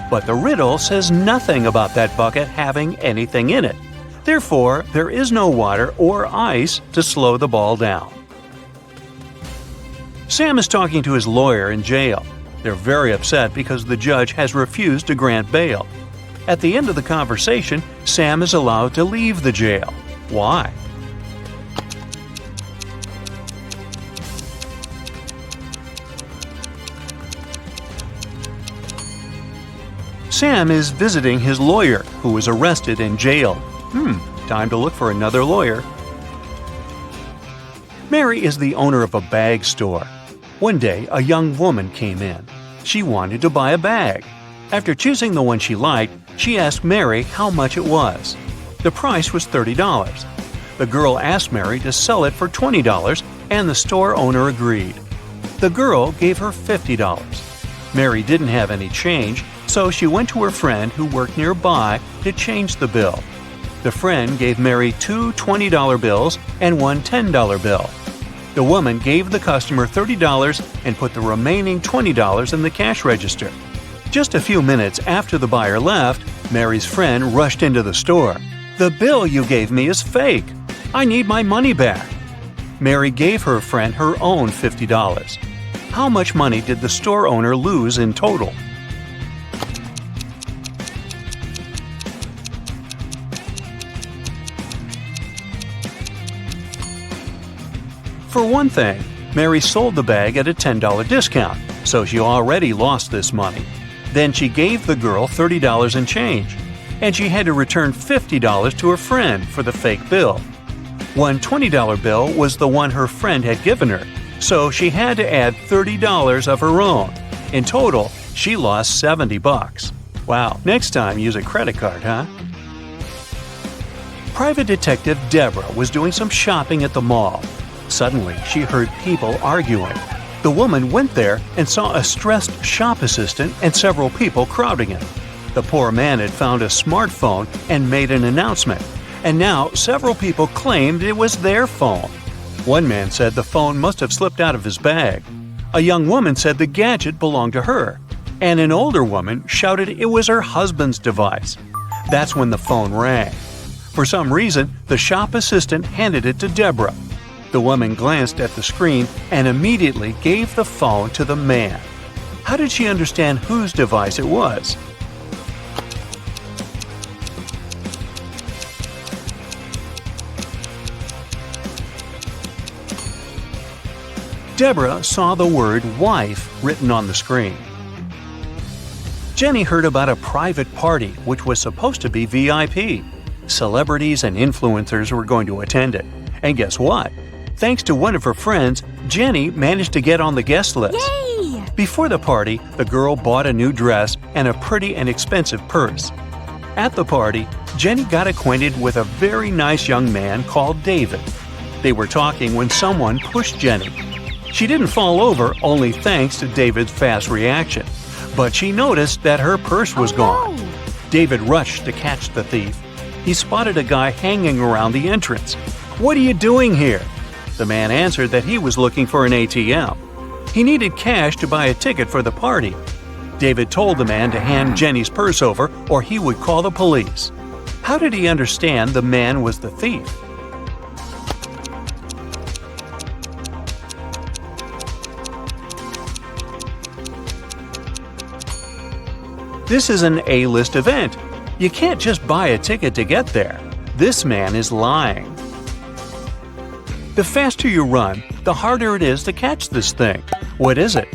But the riddle says nothing about that bucket having anything in it. Therefore, there is no water or ice to slow the ball down. Sam is talking to his lawyer in jail. They're very upset because the judge has refused to grant bail. At the end of the conversation, Sam is allowed to leave the jail. Why? Sam is visiting his lawyer, who was arrested and jailed. Time to look for another lawyer. Mary is the owner of a bag store. One day, a young woman came in. She wanted to buy a bag. After choosing the one she liked, she asked Mary how much it was. The price was $30. The girl asked Mary to sell it for $20, and the store owner agreed. The girl gave her $50. Mary didn't have any change, so she went to her friend who worked nearby to change the bill. The friend gave Mary two $20 bills and one $10 bill. The woman gave the customer $30 and put the remaining $20 in the cash register. Just a few minutes after the buyer left, Mary's friend rushed into the store. "The bill you gave me is fake. I need my money back." Mary gave her friend her own $50. How much money did the store owner lose in total? For one thing, Mary sold the bag at a $10 discount, so she already lost this money. Then she gave the girl $30 in change, and she had to return $50 to her friend for the fake bill. One $20 bill was the one her friend had given her, so she had to add $30 of her own. In total, she lost $70. Wow, next time use a credit card, huh? Private Detective Deborah was doing some shopping at the mall. Suddenly, she heard people arguing. The woman went there and saw a stressed shop assistant and several people crowding him. The poor man had found a smartphone and made an announcement, and now several people claimed it was their phone. One man said the phone must have slipped out of his bag. A young woman said the gadget belonged to her, and an older woman shouted it was her husband's device. That's when the phone rang. For some reason, the shop assistant handed it to Deborah. The woman glanced at the screen and immediately gave the phone to the man. How did she understand whose device it was? Deborah saw the word wife written on the screen. Jenny heard about a private party which was supposed to be VIP. Celebrities and influencers were going to attend it. And guess what? Thanks to one of her friends, Jenny managed to get on the guest list. Yay! Before the party, the girl bought a new dress and a pretty and expensive purse. At the party, Jenny got acquainted with a very nice young man called David. They were talking when someone pushed Jenny. She didn't fall over only thanks to David's fast reaction, but she noticed that her purse was gone. No. David rushed to catch the thief. He spotted a guy hanging around the entrance. "What are you doing here?" The man answered that he was looking for an ATM. He needed cash to buy a ticket for the party. David told the man to hand Jenny's purse over or he would call the police. How did he understand the man was the thief? This is an A-list event. You can't just buy a ticket to get there. This man is lying. The faster you run, the harder it is to catch this thing. What is it?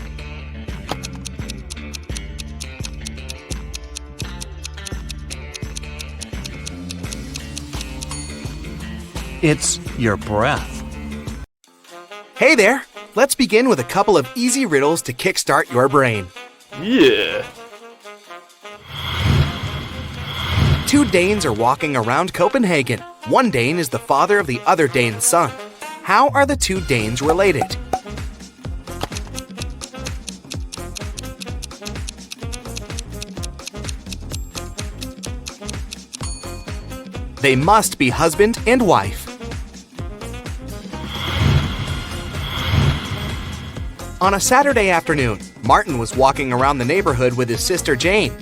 It's your breath. Hey there! Let's begin with a couple of easy riddles to kickstart your brain. Yeah. Two Danes are walking around Copenhagen. One Dane is the father of the other Dane's son. How are the two Danes related? They must be husband and wife. On a Saturday afternoon, Martin was walking around the neighborhood with his sister Jane.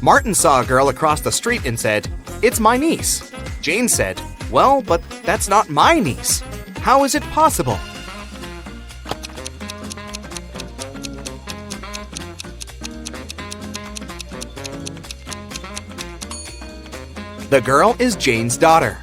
Martin saw a girl across the street and said, "It's my niece." Jane said, "Well, but that's not my niece. How is it possible?" The girl is Jane's daughter.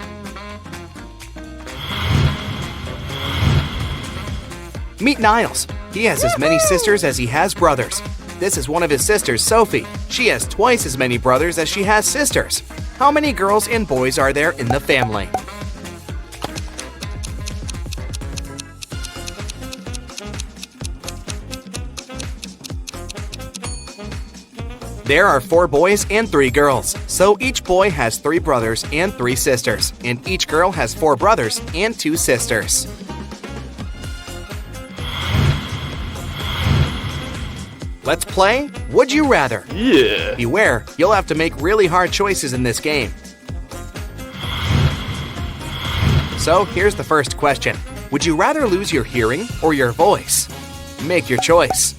Meet Niles. He has as many sisters as he has brothers. This is one of his sisters, Sophie. She has twice as many brothers as she has sisters. How many girls and boys are there in the family? There are 4 boys and 3 girls, so each boy has 3 brothers and 3 sisters, and each girl has 4 brothers and 2 sisters. Let's play Would You Rather. Yeah. Beware, you'll have to make really hard choices in this game. So here's the first question. Would you rather lose your hearing or your voice? Make your choice.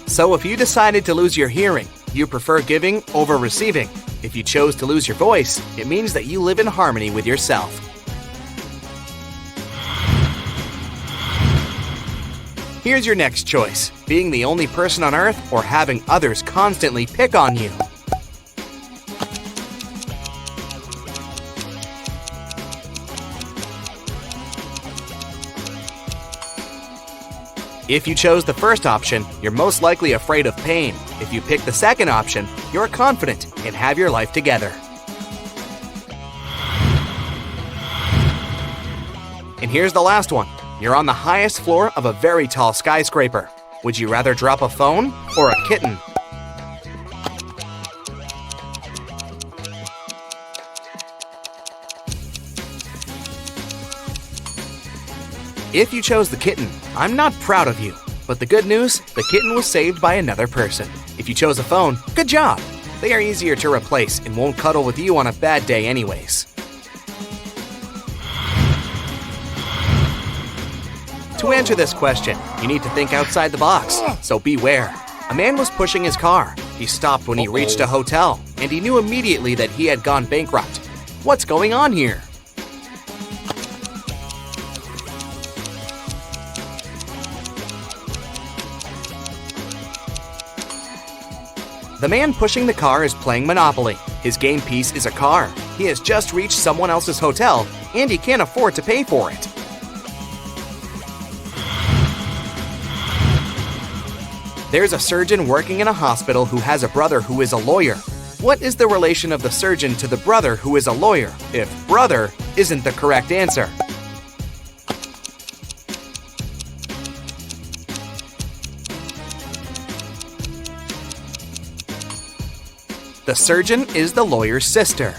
So if you decided to lose your hearing, you prefer giving over receiving. If you chose to lose your voice, it means that you live in harmony with yourself. Here's your next choice, being the only person on Earth or having others constantly pick on you. If you chose the first option, you're most likely afraid of pain. If you pick the second option, you're confident and have your life together. And here's the last one. You're on the highest floor of a very tall skyscraper. Would you rather drop a phone or a kitten? If you chose the kitten, I'm not proud of you. But the good news, the kitten was saved by another person. If you chose a phone, good job. They are easier to replace and won't cuddle with you on a bad day anyways. To answer this question, you need to think outside the box, so beware. A man was pushing his car. He stopped when he reached a hotel, and he knew immediately that he had gone bankrupt. What's going on here? The man pushing the car is playing Monopoly. His game piece is a car. He has just reached someone else's hotel, and he can't afford to pay for it. There's a surgeon working in a hospital who has a brother who is a lawyer. What is the relation of the surgeon to the brother who is a lawyer, if brother isn't the correct answer? The surgeon is the lawyer's sister.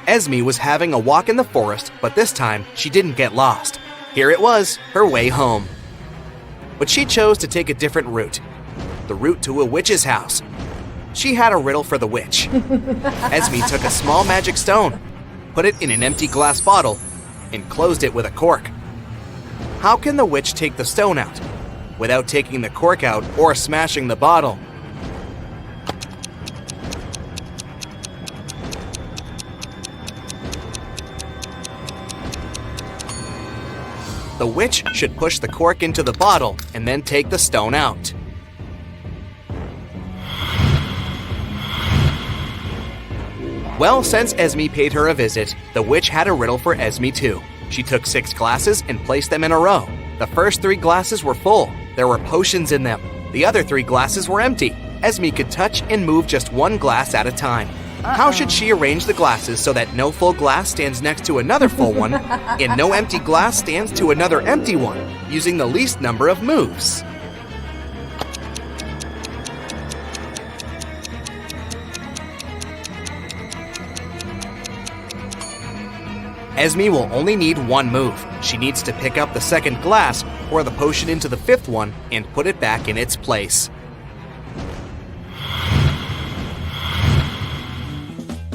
Esme was having a walk in the forest, but this time she didn't get lost. Here it was, her way home. But she chose to take a different route, the route to a witch's house. She had a riddle for the witch. Esme took a small magic stone, put it in an empty glass bottle, and closed it with a cork. How can the witch take the stone out without taking the cork out or smashing the bottle? The witch should push the cork into the bottle and then take the stone out. Well, since Esme paid her a visit, the witch had a riddle for Esme too. She took 6 glasses and placed them in a row. The first 3 glasses were full. There were potions in them. The other 3 glasses were empty. Esme could touch and move just 1 glass at a time. How should she arrange the glasses so that no full glass stands next to another full one and no empty glass stands to another empty one, using the least number of moves? Esme will only need 1 move. She needs to pick up the second glass, pour the potion into the 5th one, and put it back in its place.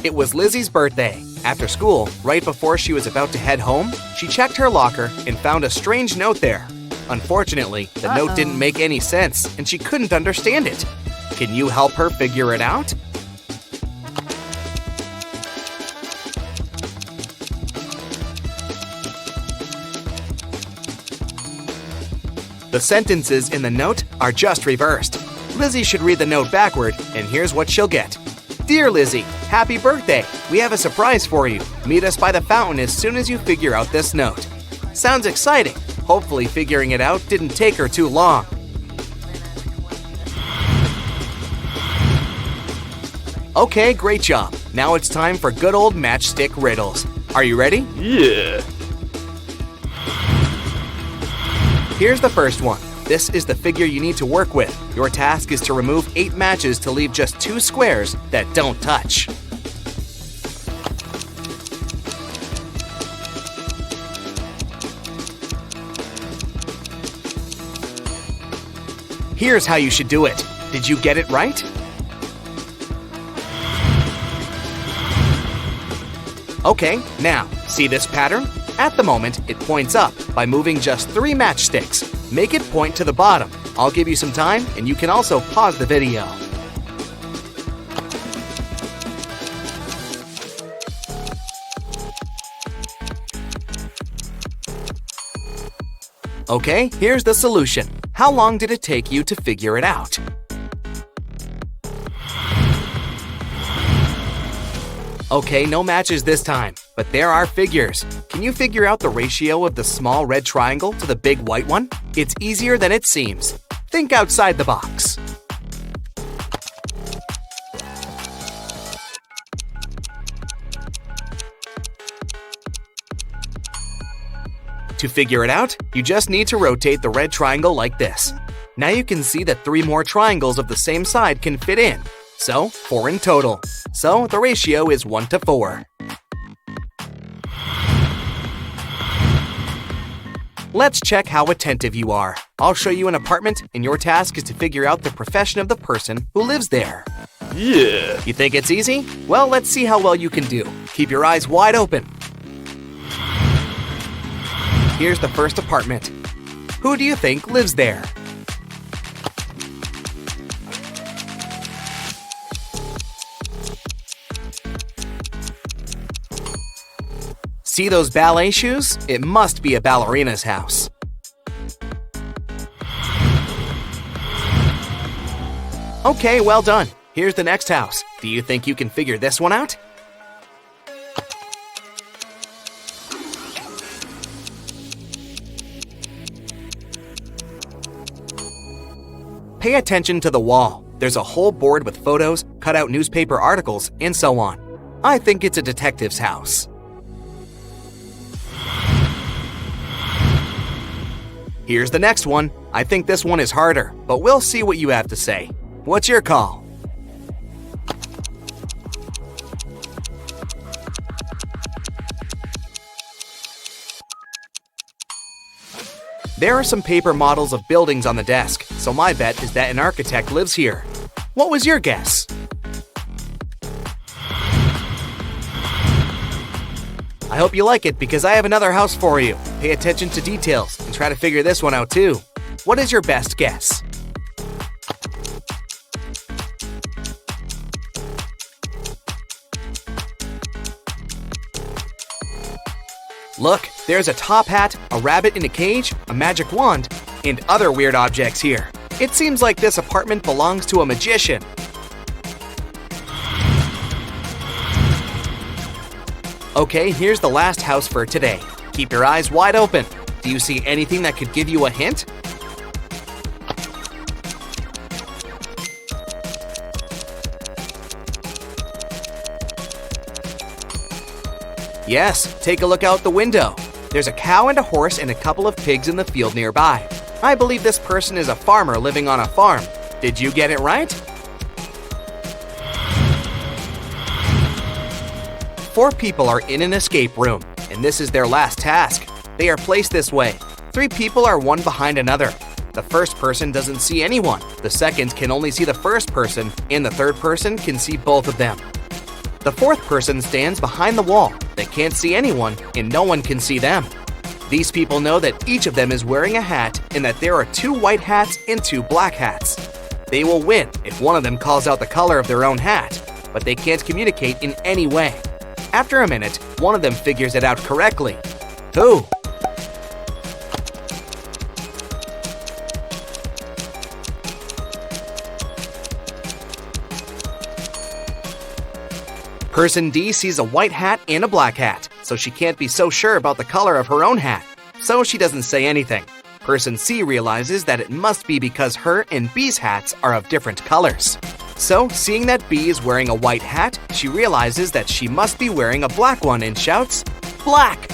It was Lizzie's birthday. After school, right before she was about to head home, she checked her locker and found a strange note there. Unfortunately, the note didn't make any sense, and she couldn't understand it. Can you help her figure it out? The sentences in the note are just reversed. Lizzie should read the note backward, and here's what she'll get. Dear Lizzie, happy birthday! We have a surprise for you. Meet us by the fountain as soon as you figure out this note. Sounds exciting. Hopefully figuring it out didn't take her too long. Okay, great job. Now it's time for good old matchstick riddles. Are you ready? Yeah. Here's the first one. This is the figure you need to work with. Your task is to remove 8 matches to leave just 2 squares that don't touch. Here's how you should do it. Did you get it right? Okay, now, see this pattern? At the moment, it points up by moving just 3 matchsticks. Make it point to the bottom. I'll give you some time, and you can also pause the video. Okay, here's the solution. How long did it take you to figure it out? Okay, no matches this time, but there are figures. Can you figure out the ratio of the small red triangle to the big white one? It's easier than it seems. Think outside the box. To figure it out, you just need to rotate the red triangle like this. Now you can see that 3 more triangles of the same side can fit in. So, 4 in total. So, the ratio is 1 to 4. Let's check how attentive you are. I'll show you an apartment, and your task is to figure out the profession of the person who lives there. Yeah. You think it's easy? Well, let's see how well you can do. Keep your eyes wide open. Here's the first apartment. Who do you think lives there? See those ballet shoes? It must be a ballerina's house. Okay, well done. Here's the next house. Do you think you can figure this one out? Pay attention to the wall. There's a whole board with photos, cut out newspaper articles, and so on. I think it's a detective's house. Here's the next one. I think this one is harder, but we'll see what you have to say. What's your call? There are some paper models of buildings on the desk, so my bet is that an architect lives here. What was your guess? I hope you like it because I have another house for you. Pay attention to details and try to figure this one out too. What is your best guess? Look, there's a top hat, a rabbit in a cage, a magic wand, and other weird objects here. It seems like this apartment belongs to a magician. Okay, here's the last house for today. Keep your eyes wide open. Do you see anything that could give you a hint? Yes, take a look out the window. There's a cow and a horse and a couple of pigs in the field nearby. I believe this person is a farmer living on a farm. Did you get it right? 4 people are in an escape room, and this is their last task. They are placed this way. 3 people are one behind another. The first person doesn't see anyone. The second can only see the first person, and the third person can see both of them. The fourth person stands behind the wall. They can't see anyone, and no one can see them. These people know that each of them is wearing a hat and that there are 2 white hats and 2 black hats. They will win if one of them calls out the color of their own hat, but they can't communicate in any way. After a minute, one of them figures it out correctly. Who? Person D sees a white hat and a black hat, so she can't be so sure about the color of her own hat, so she doesn't say anything. Person C realizes that it must be because her and B's hats are of different colors. So, seeing that B is wearing a white hat, She realizes that she must be wearing a black one and shouts, "Black!"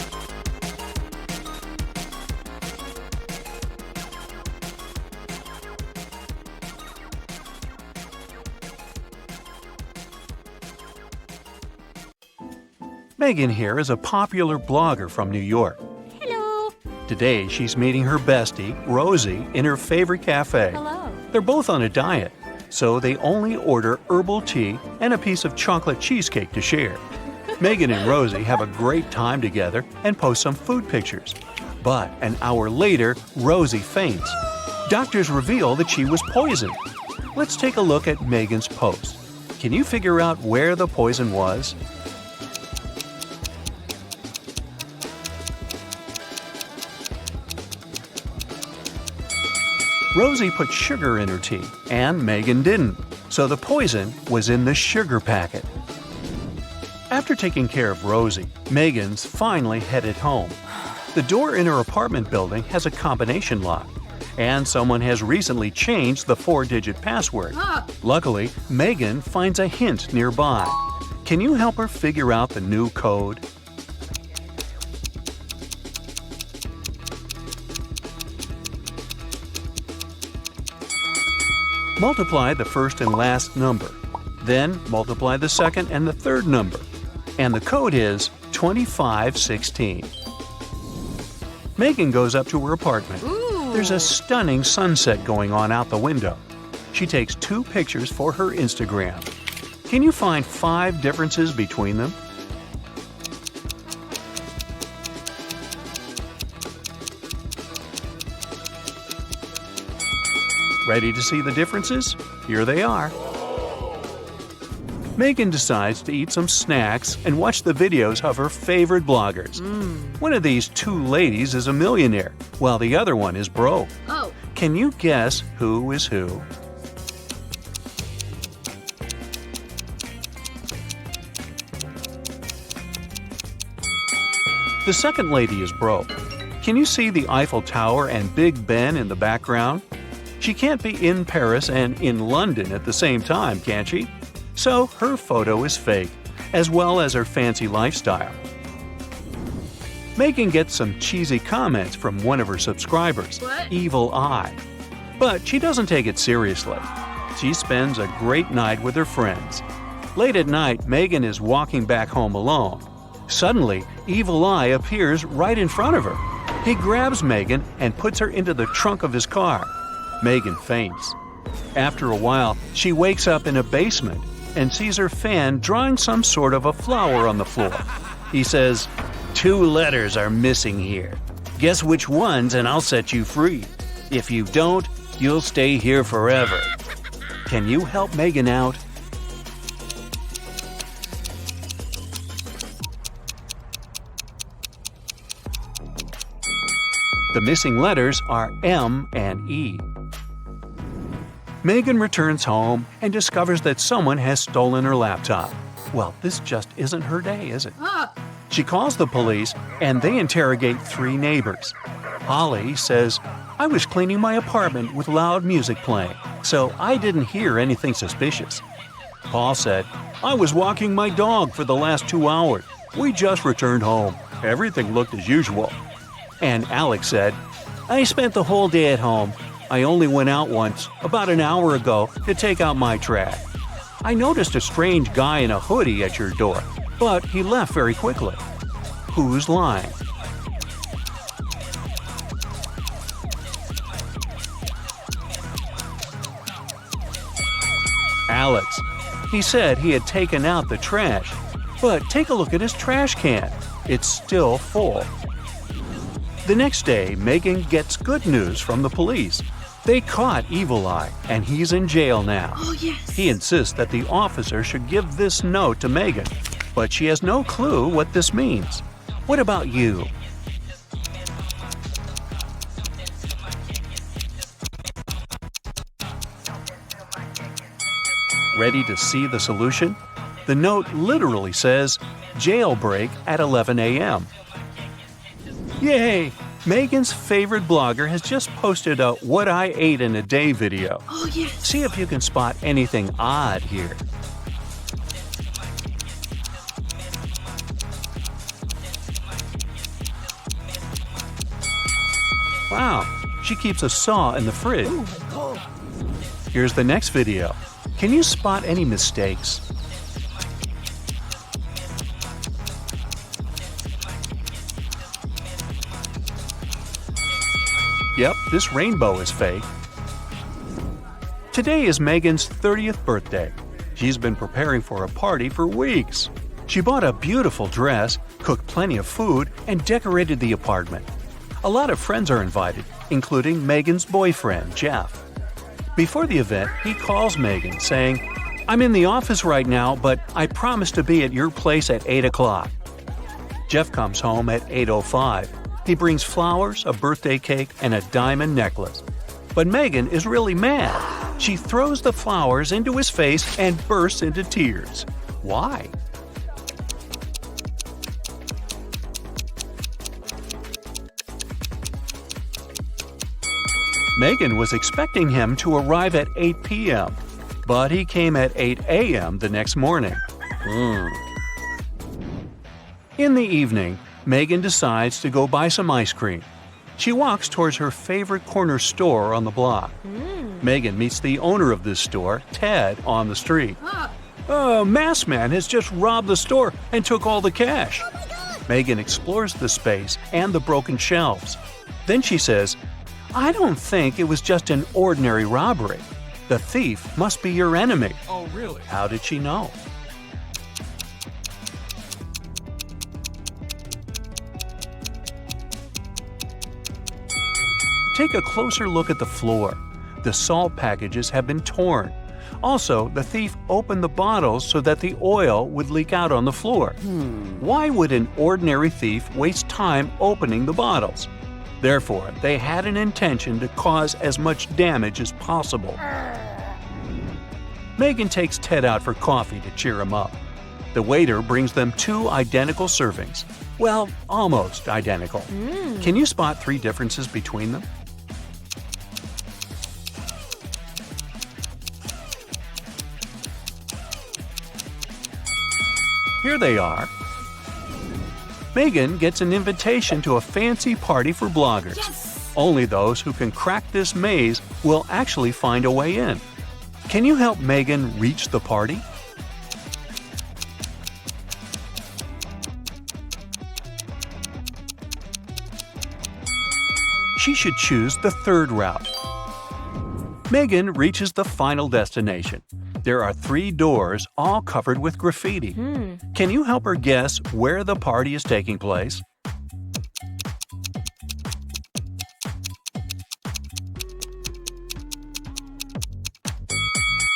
Megan here is a popular blogger from New York. Hello. Today, she's meeting her bestie, Rosie, in her favorite cafe. Hello. They're both on a diet, so they only order herbal tea and a piece of chocolate cheesecake to share. Megan and Rosie have a great time together and post some food pictures. But an hour later, Rosie faints. Doctors reveal that she was poisoned. Let's take a look at Megan's post. Can you figure out where the poison was? Rosie put sugar in her tea, and Megan didn't, so the poison was in the sugar packet. After taking care of Rosie, Megan's finally headed home. The door in her apartment building has a combination lock, and someone has recently changed the 4-digit password. Luckily, Megan finds a hint nearby. Can you help her figure out the new code? Multiply the first and last number. Then multiply the second and the third number. And the code is 2516. Megan goes up to her apartment. There's a stunning sunset going on out the window. She takes 2 pictures for her Instagram. Can you find 5 differences between them? Ready to see the differences? Here they are. Megan decides to eat some snacks and watch the videos of her favorite bloggers. One of these 2 ladies is a millionaire, while the other one is broke. Oh. Can you guess who is who? The second lady is broke. Can you see the Eiffel Tower and Big Ben in the background? She can't be in Paris and in London at the same time, can she? So her photo is fake, as well as her fancy lifestyle. Megan gets some cheesy comments from one of her subscribers, Evil Eye. But she doesn't take it seriously. She spends a great night with her friends. Late at night, Megan is walking back home alone. Suddenly, Evil Eye appears right in front of her. He grabs Megan and puts her into the trunk of his car. Megan faints. After a while, she wakes up in a basement and sees her fan drawing some sort of a flower on the floor. He says, "2 letters are missing here. Guess which ones and I'll set you free. If you don't, you'll stay here forever." Can you help Megan out? The missing letters are M and E. Megan returns home and discovers that someone has stolen her laptop. Well, this just isn't her day, is it? She calls the police and they interrogate 3 neighbors. Holly says, "I was cleaning my apartment with loud music playing, so I didn't hear anything suspicious." Paul said, "I was walking my dog for the last 2 hours. We just returned home. Everything looked as usual." And Alex said, "I spent the whole day at home. I only went out once, about an hour ago, to take out my trash. I noticed a strange guy in a hoodie at your door, but he left very quickly." Who's lying? Alex. He said he had taken out the trash, but take a look at his trash can. It's still full. The next day, Megan gets good news from the police. They caught Evil Eye, and he's in jail now. Oh, yes. He insists that the officer should give this note to Megan, but she has no clue what this means. What about you? Ready to see the solution? The note literally says, "Jailbreak at 11 a.m." Yay! Megan's favorite blogger has just posted a "What I Ate in a Day" video. Oh, yes. See if you can spot anything odd here. found. She keeps a saw in the fridge. Here's the next video. Can you spot any mistakes? Yep, this rainbow is fake. Today is Megan's 30th birthday. She's been preparing for a party for weeks. She bought a beautiful dress, cooked plenty of food, and decorated the apartment. A lot of friends are invited, including Megan's boyfriend, Jeff. Before the event, he calls Megan, saying, "I'm in the office right now, but I promise to be at your place at 8 o'clock." Jeff comes home at 8:05. He brings flowers, a birthday cake, and a diamond necklace. But Megan is really mad. She throws the flowers into his face and bursts into tears. Why? Megan was expecting him to arrive at 8 p.m., but he came at 8 a.m. the next morning. In the evening, Megan decides to go buy some ice cream. She walks towards her favorite corner store on the block. Megan meets the owner of this store, Ted, on the street. Masked man has just robbed the store and took all the cash. Megan explores the space and the broken shelves. Then she says, "I don't think it was just an ordinary robbery. The thief must be your enemy." Oh, really? How did she know? Take a closer look at the floor. The salt packages have been torn. Also, the thief opened the bottles so that the oil would leak out on the floor. Why would an ordinary thief waste time opening the bottles? Therefore, they had an intention to cause as much damage as possible. Megan takes Ted out for coffee to cheer him up. The waiter brings them 2 identical servings. Well, almost identical. Can you spot 3 differences between them? Here they are. Megan gets an invitation to a fancy party for bloggers. Only those who can crack this maze will actually find a way in. Can you help Megan reach the party? She should choose the 3rd route. Megan reaches the final destination. There are 3 doors, all covered with graffiti. Can you help her guess where the party is taking place?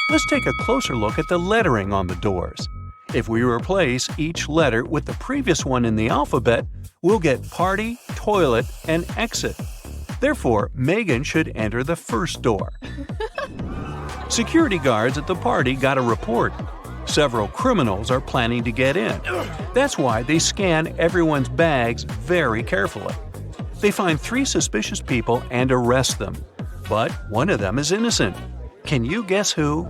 Let's take a closer look at the lettering on the doors. If we replace each letter with the previous one in the alphabet, we'll get party, toilet, and exit. Therefore, Megan should enter the first door. Security guards at the party got a report. Several criminals are planning to get in. That's why they scan everyone's bags very carefully. They find 3 suspicious people and arrest them. But one of them is innocent. Can you guess who?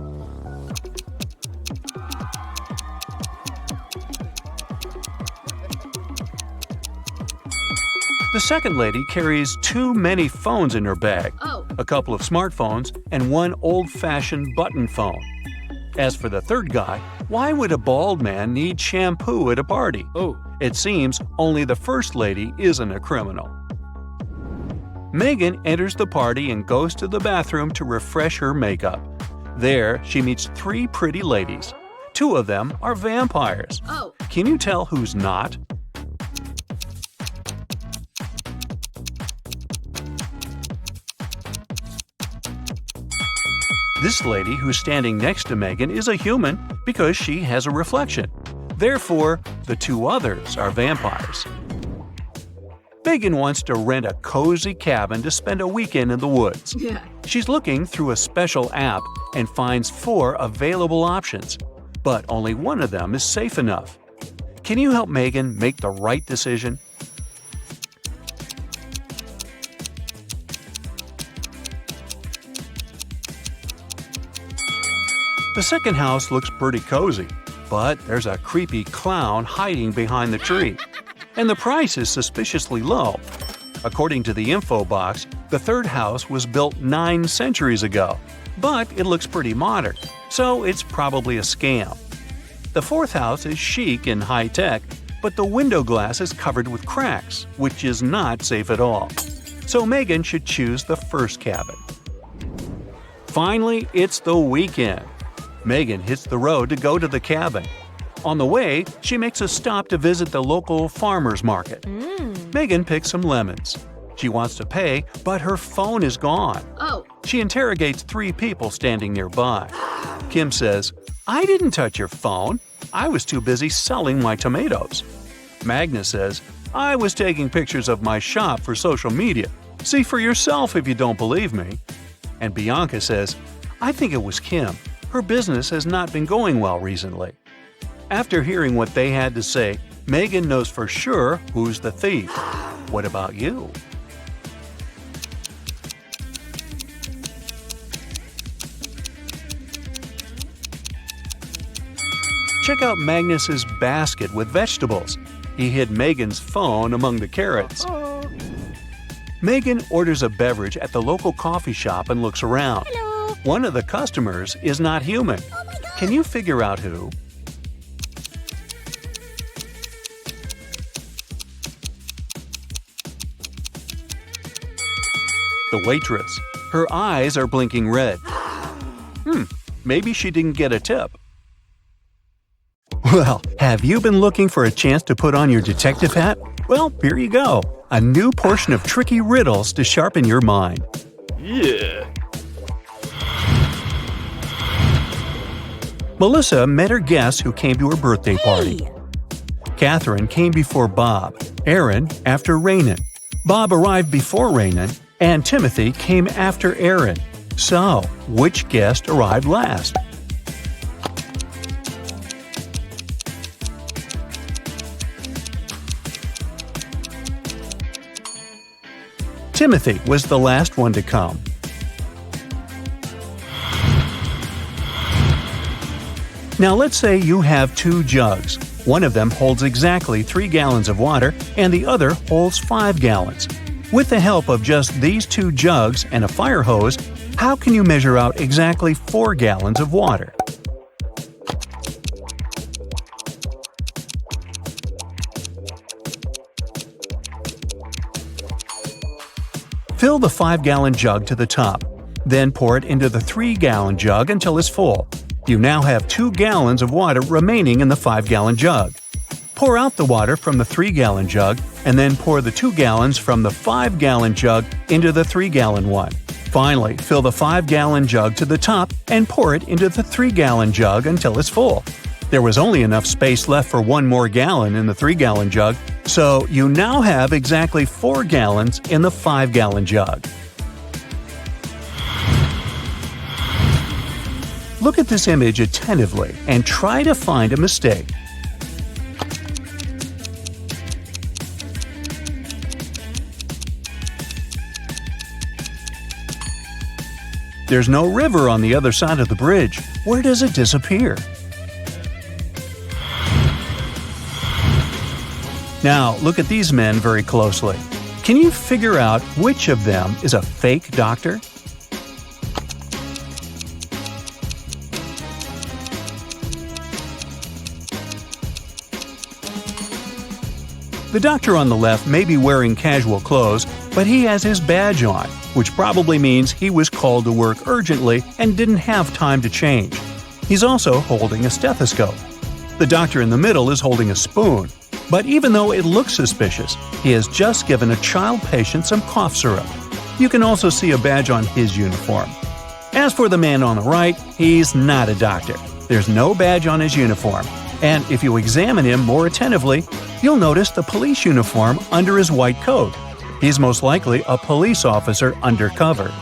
The second lady carries too many phones in her bag. A couple of smartphones and 1 old-fashioned button phone. As for the third guy, why would a bald man need shampoo at a party? It seems only the first lady isn't a criminal. Megan enters the party and goes to the bathroom to refresh her makeup. There, she meets 3 pretty ladies. 2 of them are vampires. Can you tell who's not? This lady who's standing next to Megan is a human because she has a reflection. Therefore, the 2 others are vampires. Megan wants to rent a cozy cabin to spend a weekend in the woods. She's looking through a special app and finds 4 available options, but only one of them is safe enough. Can you help Megan make the right decision? The second house looks pretty cozy, but there's a creepy clown hiding behind the tree. And the price is suspiciously low. According to the info box, The third house was built 9 centuries ago, but it looks pretty modern, so it's probably a scam. The fourth house is chic and high-tech, but the window glass is covered with cracks, which is not safe at all. So Megan should choose the first cabin. Finally, it's the weekend. Megan hits the road to go to the cabin. On the way, she makes a stop to visit the local farmer's market. Megan picks some lemons. She wants to pay, but her phone is gone. Oh. She interrogates 3 people standing nearby. Kim says, "I didn't touch your phone. I was too busy selling my tomatoes." Magna says, "I was taking pictures of my shop for social media. See for yourself if you don't believe me." And Bianca says, "I think it was Kim. Her business has not been going well recently." After hearing what they had to say, Megan knows for sure who's the thief. What about you? Check out Magnus's basket with vegetables. He hid Megan's phone among the carrots. Megan orders a beverage at the local coffee shop and looks around. Hello. One of the customers is not human. Can you figure out who? The waitress. Her eyes are blinking red. Maybe she didn't get a tip. Well, have you been looking for a chance to put on your detective hat? Well, here you go. A new portion of tricky riddles to sharpen your mind. Yeah. Melissa met her guests who came to her birthday party. Catherine came before Bob, Aaron after Raynon. Bob arrived before Raynon, and Timothy came after Aaron. So, which guest arrived last? Timothy was the last one to come. Now let's say you have 2 jugs. One of them holds exactly 3 gallons of water and the other holds 5 gallons. With the help of just these 2 jugs and a fire hose, how can you measure out exactly 4 gallons of water? Fill the 5-gallon jug to the top. Then pour it into the 3-gallon jug until it's full. You now have 2 gallons of water remaining in the 5-gallon jug. Pour out the water from the 3-gallon jug and then pour the 2 gallons from the 5-gallon jug into the 3-gallon one. Finally, fill the 5-gallon jug to the top and pour it into the 3-gallon jug until it's full. There was only enough space left for 1 more gallon in the 3-gallon jug, so you now have exactly 4 gallons in the 5-gallon jug. Look at this image attentively and try to find a mistake. There's no river on the other side of the bridge. Where does it disappear? Now, look at these men very closely. Can you figure out which of them is a fake doctor? The doctor on the left may be wearing casual clothes, but he has his badge on, which probably means he was called to work urgently and didn't have time to change. He's also holding a stethoscope. The doctor in the middle is holding a spoon. But even though it looks suspicious, he has just given a child patient some cough syrup. You can also see a badge on his uniform. As for the man on the right, he's not a doctor. There's no badge on his uniform. And if you examine him more attentively, you'll notice the police uniform under his white coat. He's most likely a police officer undercover.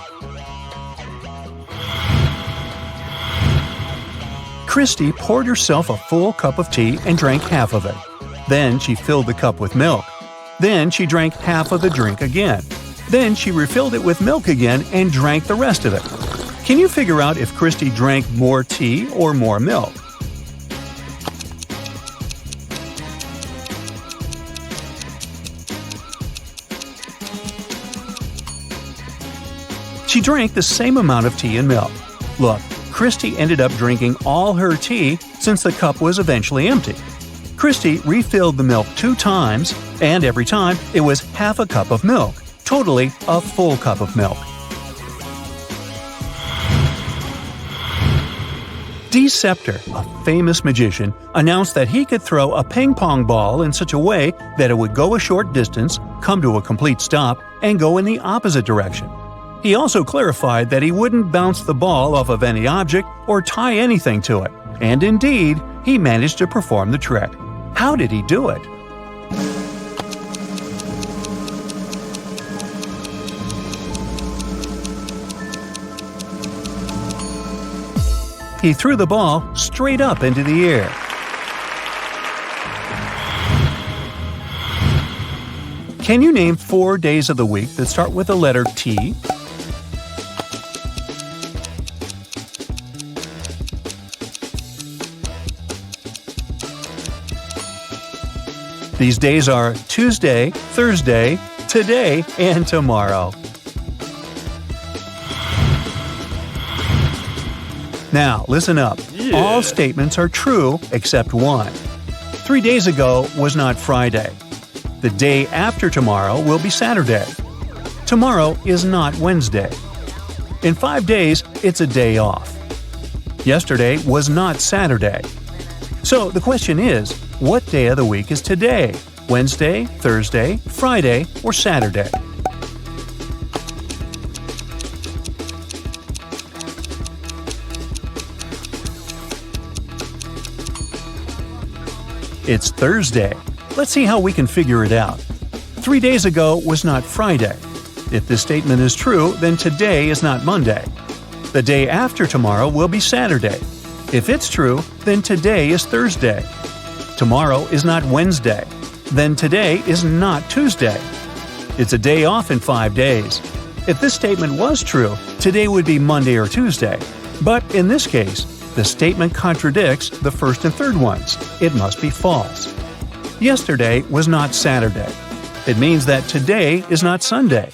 Christy poured herself a full cup of tea and drank half of it. Then she filled the cup with milk. Then she drank half of the drink again. Then she refilled it with milk again and drank the rest of it. Can you figure out if Christy drank more tea or more milk? She drank the same amount of tea and milk. Look, Christy ended up drinking all her tea since the cup was eventually empty. Christy refilled the milk 2 times, and every time it was half a cup of milk, totally a full cup of milk. Scepter, a famous magician, announced that he could throw a ping-pong ball in such a way that it would go a short distance, come to a complete stop, and go in the opposite direction. He also clarified that he wouldn't bounce the ball off of any object or tie anything to it. And indeed, he managed to perform the trick. How did he do it? He threw the ball straight up into the air. Can you name 4 days of the week that start with the letter T? These days are Tuesday, Thursday, today, and tomorrow. Now, listen up. Yeah. All statements are true except one. 3 days ago was not Friday. The day after tomorrow will be Saturday. Tomorrow is not Wednesday. In 5 days, it's a day off. Yesterday was not Saturday. So the question is, what day of the week is today? Wednesday, Thursday, Friday, or Saturday? It's Thursday. Let's see how we can figure it out. 3 days ago was not Friday. If this statement is true, then today is not Monday. The day after tomorrow will be Saturday. If it's true, then today is Thursday. Tomorrow is not Wednesday. Then today is not Tuesday. It's a day off in 5 days. If this statement was true, today would be Monday or Tuesday. But in this case, the statement contradicts the first and third ones. It must be false. Yesterday was not Saturday. It means that today is not Sunday.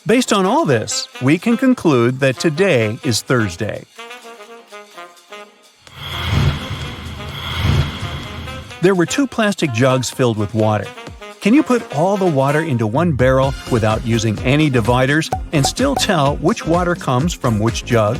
Based on all this, we can conclude that today is Thursday. There were 2 plastic jugs filled with water. Can you put all the water into one barrel without using any dividers and still tell which water comes from which jug?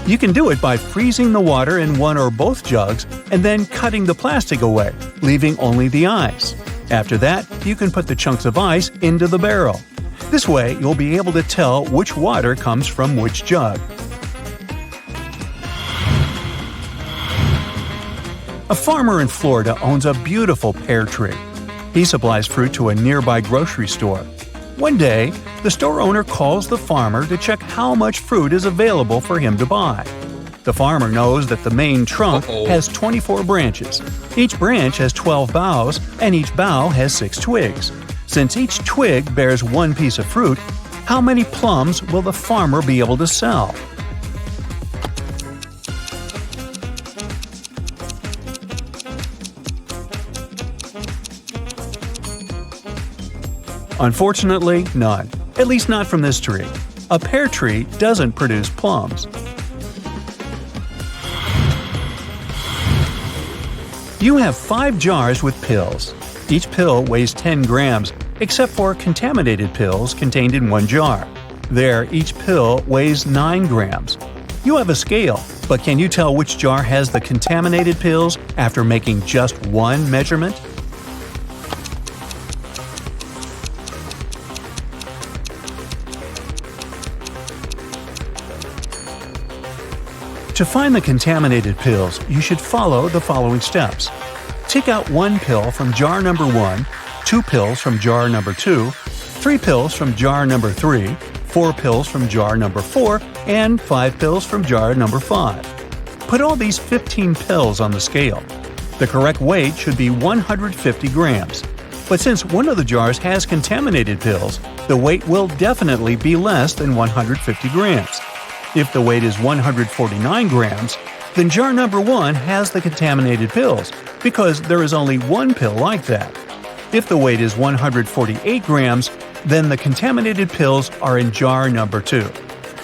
You can do it by freezing the water in one or both jugs and then cutting the plastic away, leaving only the ice. After that, you can put the chunks of ice into the barrel. This way, you'll be able to tell which water comes from which jug. A farmer in Florida owns a beautiful pear tree. He supplies fruit to a nearby grocery store. One day, the store owner calls the farmer to check how much fruit is available for him to buy. The farmer knows that the main trunk has 24 branches. Each branch has 12 boughs, and each bough has 6 twigs. Since each twig bears 1 piece of fruit, how many plums will the farmer be able to sell? Unfortunately, none. At least not from this tree. A pear tree doesn't produce plums. You have 5 jars with pills. Each pill weighs 10 grams, except for contaminated pills contained in one jar. There, each pill weighs 9 grams. You have a scale, but can you tell which jar has the contaminated pills after making just one measurement? To find the contaminated pills, you should follow the following steps. Take out 1 pill from jar number 1, 2 pills from jar number 2, 3 pills from jar number 3, 4 pills from jar number 4, and 5 pills from jar number 5. Put all these 15 pills on the scale. The correct weight should be 150 grams. But since one of the jars has contaminated pills, the weight will definitely be less than 150 grams. If the weight is 149 grams, then jar number 1 has the contaminated pills, because there is only one pill like that. If the weight is 148 grams, then the contaminated pills are in jar number 2.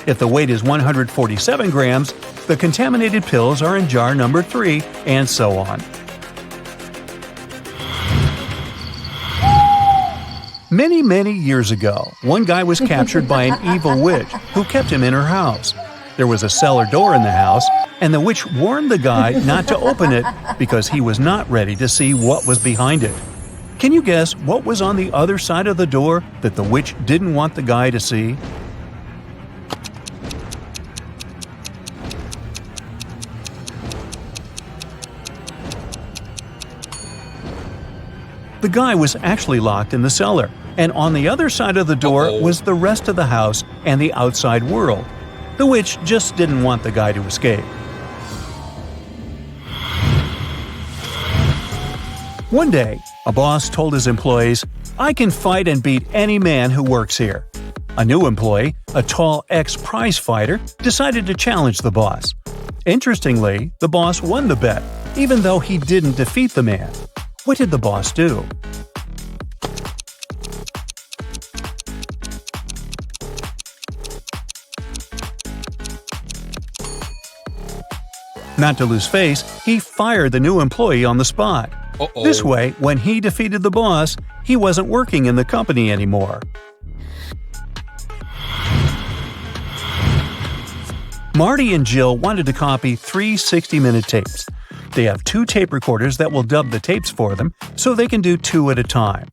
If the weight is 147 grams, the contaminated pills are in jar number 3, and so on. Many years ago, one guy was captured by an evil witch who kept him in her house. There was a cellar door in the house, and the witch warned the guy not to open it because he was not ready to see what was behind it. Can you guess what was on the other side of the door that the witch didn't want the guy to see? The guy was actually locked in the cellar, and on the other side of the door was the rest of the house and the outside world. The witch just didn't want the guy to escape. One day, a boss told his employees, "I can fight and beat any man who works here." A new employee, a tall ex-prize fighter, decided to challenge the boss. Interestingly, the boss won the bet, even though he didn't defeat the man. What did the boss do? Not to lose face, he fired the new employee on the spot. This way, when he defeated the boss, he wasn't working in the company anymore. Marty and Jill wanted to copy 3 60-minute tapes. They have 2 tape recorders that will dub the tapes for them, so they can do 2 at a time.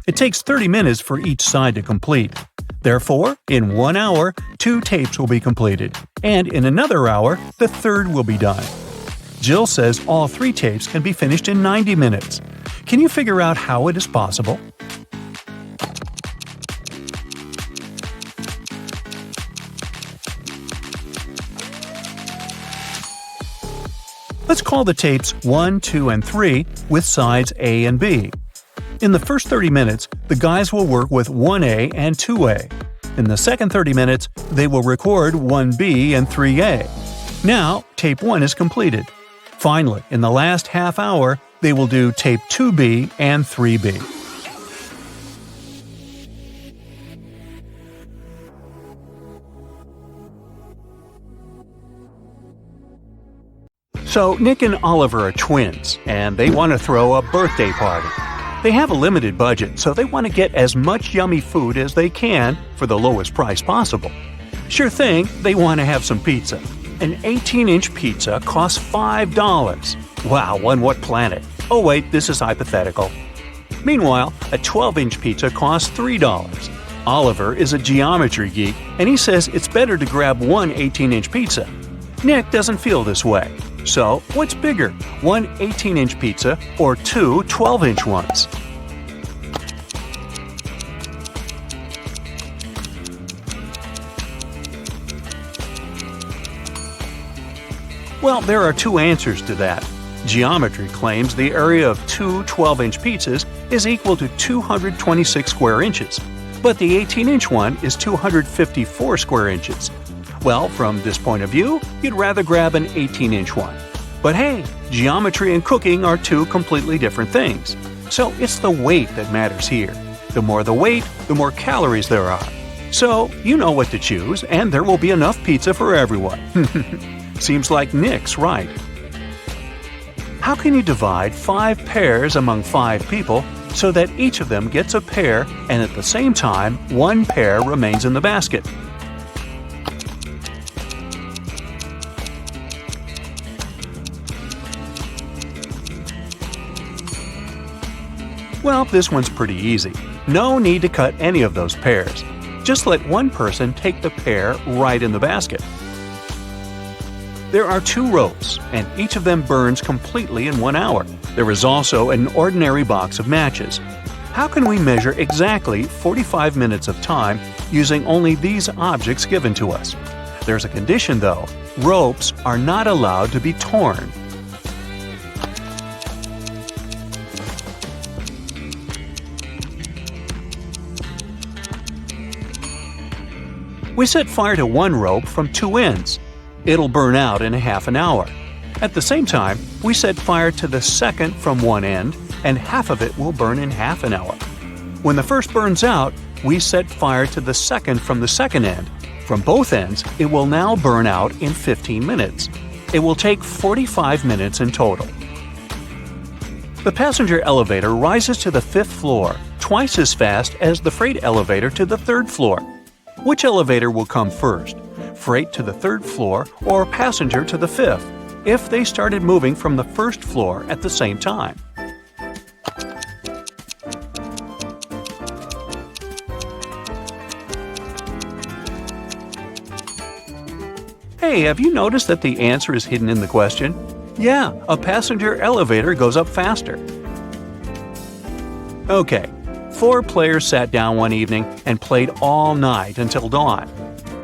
It takes 30 minutes for each side to complete. Therefore, in 1 hour, 2 tapes will be completed, and in another hour, the third will be done. Jill says all 3 tapes can be finished in 90 minutes. Can you figure out how it is possible? Let's call the tapes 1, 2, and 3 with sides A and B. In the first 30 minutes, the guys will work with 1A and 2A. In the second 30 minutes, they will record 1B and 3A. Now, tape 1 is completed. Finally, in the last half hour, they will do tape 2B and 3B. So, Nick and Oliver are twins, and they want to throw a birthday party. They have a limited budget, so they want to get as much yummy food as they can for the lowest price possible. Sure thing, they want to have some pizza. An 18-inch pizza costs $5. Wow, on what planet? Oh wait, this is hypothetical. Meanwhile, a 12-inch pizza costs $3. Oliver is a geometry geek, and he says it's better to grab one 18-inch pizza. Nick doesn't feel this way. So, what's bigger, one 18-inch pizza or 2 12-inch ones? Well, there are 2 answers to that. Geometry claims the area of 2 12-inch pizzas is equal to 226 square inches, but the 18-inch one is 254 square inches. Well, from this point of view, you'd rather grab an 18-inch one. But hey, geometry and cooking are 2 completely different things. So it's the weight that matters here. The more the weight, the more calories there are. So you know what to choose, and there will be enough pizza for everyone. Seems like Nick's right. How can you divide 5 pears among 5 people so that each of them gets a pear and at the same time 1 pear remains in the basket? Well, this one's pretty easy. No need to cut any of those pears. Just let one person take the pear right in the basket. There are 2 ropes, and each of them burns completely in 1 hour. There is also an ordinary box of matches. How can we measure exactly 45 minutes of time using only these objects given to us? There's a condition though. Ropes are not allowed to be torn. We set fire to one rope from 2 ends. It'll burn out in half an hour. At the same time, we set fire to the second from one end, and half of it will burn in half an hour. When the first burns out, we set fire to the second from the second end. From both ends, it will now burn out in 15 minutes. It will take 45 minutes in total. The passenger elevator rises to the 5th floor, twice as fast as the freight elevator to the 3rd floor. Which elevator will come first? Freight to the 3rd floor or passenger to the 5th, if they started moving from the 1st floor at the same time? Hey, have you noticed that the answer is hidden in the question? Yeah, a passenger elevator goes up faster. Okay, 4 players sat down one evening and played all night until dawn.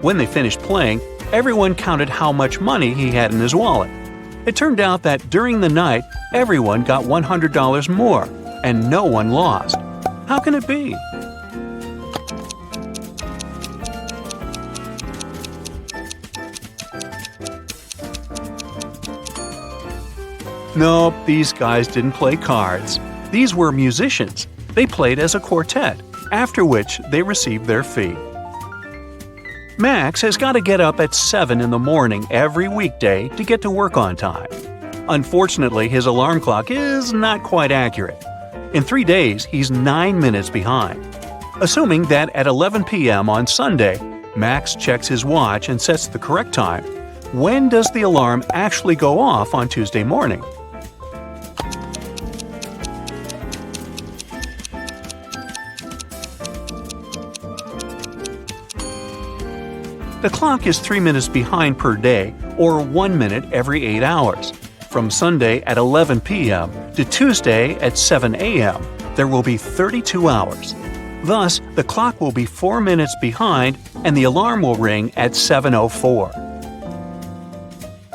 When they finished playing, everyone counted how much money he had in his wallet. It turned out that during the night, everyone got $100 more, and no one lost. How can it be? Nope, these guys didn't play cards. These were musicians. They played as a quartet, after which they received their fee. Max has got to get up at 7 in the morning every weekday to get to work on time. Unfortunately, his alarm clock is not quite accurate. In 3 days, he's 9 minutes behind. Assuming that at 11 p.m. on Sunday, Max checks his watch and sets the correct time, when does the alarm actually go off on Tuesday morning? The clock is 3 minutes behind per day, or 1 minute every 8 hours. From Sunday at 11 p.m. to Tuesday at 7 a.m., there will be 32 hours. Thus, the clock will be 4 minutes behind and the alarm will ring at 7:04.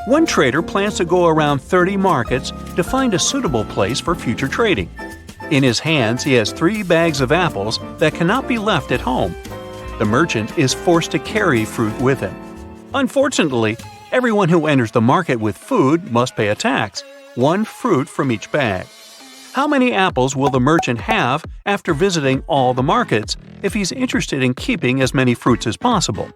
One trader plans to go around 30 markets to find a suitable place for future trading. In his hands, he has 3 bags of apples that cannot be left at home. The merchant is forced to carry fruit with him. Unfortunately, everyone who enters the market with food must pay a tax, 1 fruit from each bag. How many apples will the merchant have after visiting all the markets if he's interested in keeping as many fruits as possible?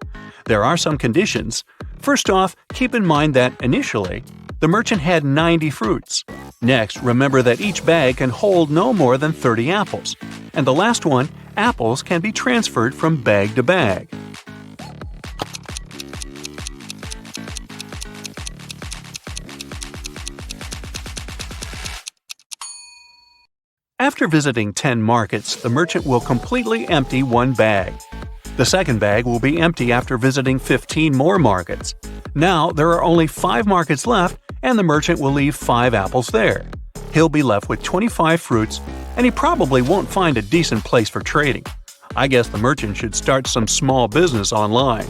There are some conditions. First off, keep in mind that initially, the merchant had 90 fruits. Next, remember that each bag can hold no more than 30 apples. And the last one, apples can be transferred from bag to bag. After visiting 10 markets, the merchant will completely empty 1 bag. The second bag will be empty after visiting 15 more markets. Now there are only 5 markets left, and the merchant will leave 5 apples there. He'll be left with 25 fruits, and he probably won't find a decent place for trading. I guess the merchant should start some small business online.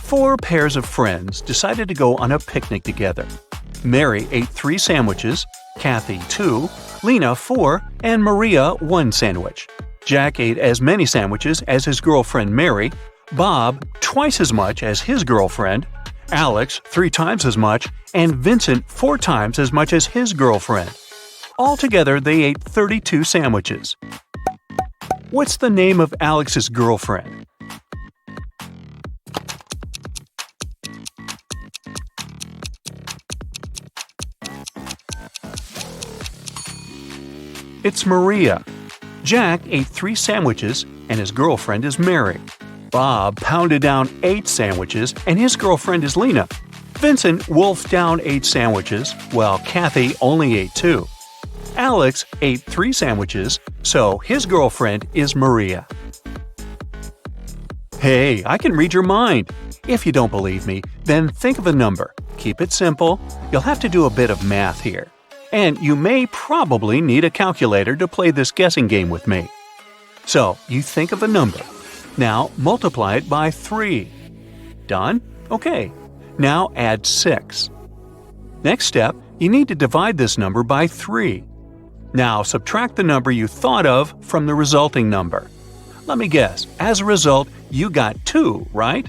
4 pairs of friends decided to go on a picnic together. Mary ate 3 sandwiches, Kathy 2, Lena 4, and Maria 1 sandwich. Jack ate as many sandwiches as his girlfriend Mary, Bob twice as much as his girlfriend, Alex 3 times as much, and Vincent 4 times as much as his girlfriend. Altogether, they ate 32 sandwiches. What's the name of Alex's girlfriend? It's Maria. Jack ate 3 sandwiches, and his girlfriend is Mary. Bob pounded down 8 sandwiches, and his girlfriend is Lena. Vincent wolfed down 8 sandwiches, while Kathy only ate 2. Alex ate 3 sandwiches, so his girlfriend is Maria. Hey, I can read your mind. If you don't believe me, then think of a number. Keep it simple. You'll have to do a bit of math here. And you may probably need a calculator to play this guessing game with me. So, you think of a number. Now, multiply it by 3. Done? Okay. Now add 6. Next step, you need to divide this number by 3. Now subtract the number you thought of from the resulting number. Let me guess, as a result, you got 2, right?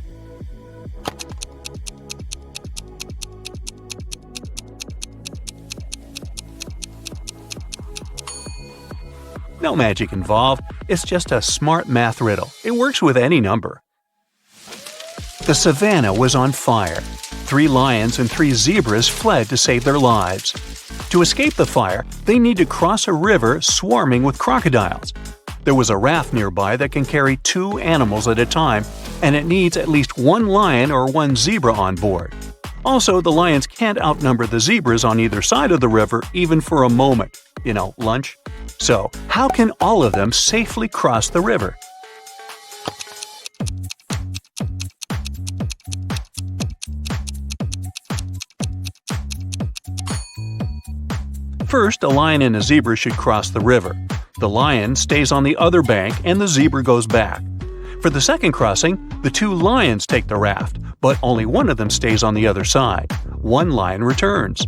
No magic involved, it's just a smart math riddle. It works with any number. The savannah was on fire. 3 lions and 3 zebras fled to save their lives. To escape the fire, they need to cross a river swarming with crocodiles. There was a raft nearby that can carry 2 animals at a time, and it needs at least 1 lion or 1 zebra on board. Also, the lions can't outnumber the zebras on either side of the river even for a moment. Lunch. So, how can all of them safely cross the river? First, a lion and a zebra should cross the river. The lion stays on the other bank and the zebra goes back. For the second crossing, the 2 lions take the raft, but only one of them stays on the other side. 1 lion returns.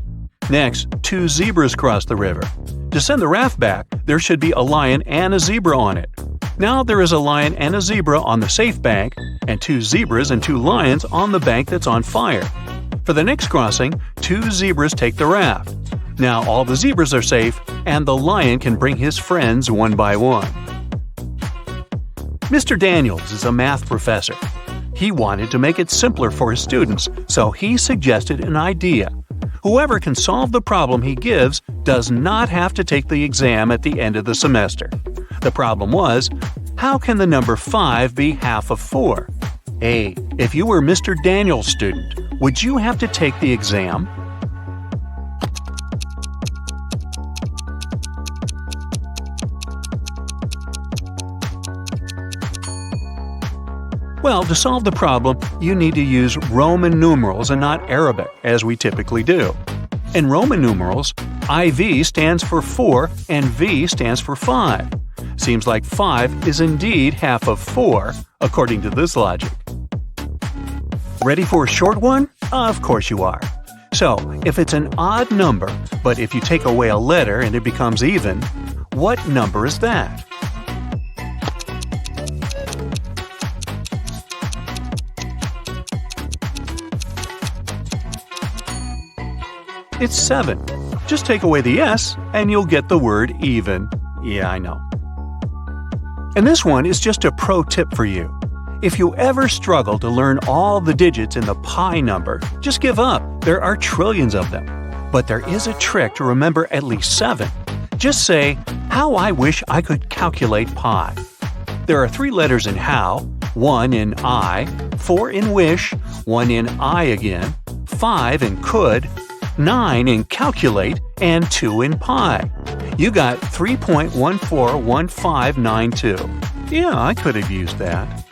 Next, 2 zebras cross the river. To send the raft back, there should be a lion and a zebra on it. Now there is a lion and a zebra on the safe bank, and 2 zebras and 2 lions on the bank that's on fire. For the next crossing, 2 zebras take the raft. Now all the zebras are safe, and the lion can bring his friends one by one. Mr. Daniels is a math professor. He wanted to make it simpler for his students, so he suggested an idea. Whoever can solve the problem he gives does not have to take the exam at the end of the semester. The problem was, how can the number 5 be half of 4? A. If you were Mr. Daniels' student, would you have to take the exam? Well, to solve the problem, you need to use Roman numerals and not Arabic, as we typically do. In Roman numerals, IV stands for 4 and V stands for 5. Seems like 5 is indeed half of 4, according to this logic. Ready for a short one? Of course you are. So, if it's an odd number, but if you take away a letter and it becomes even, what number is that? It's 7. Just take away the S and you'll get the word even. Yeah, I know. And this one is just a pro tip for you. If you ever struggle to learn all the digits in the pi number, just give up. There are trillions of them. But there is a trick to remember at least 7. Just say, how I wish I could calculate pi. There are 3 letters in how, 1 in I, 4 in wish, 1 in I again, 5 in could, 9 in calculate, and 2 in pi. You got 3.141592. Yeah, I could have used that.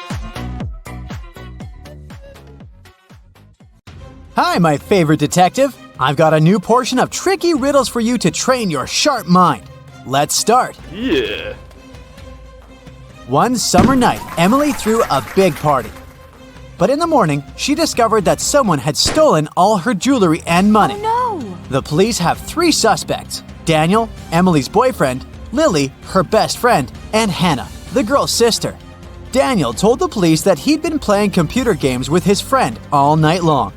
Hi, my favorite detective. I've got a new portion of tricky riddles for you to train your sharp mind. Let's start. Yeah. One summer night, Emily threw a big party. But in the morning, she discovered that someone had stolen all her jewelry and money. Oh no! The police have 3 suspects: Daniel, Emily's boyfriend, Lily, her best friend, and Hannah, the girl's sister. Daniel told the police that he'd been playing computer games with his friend all night long.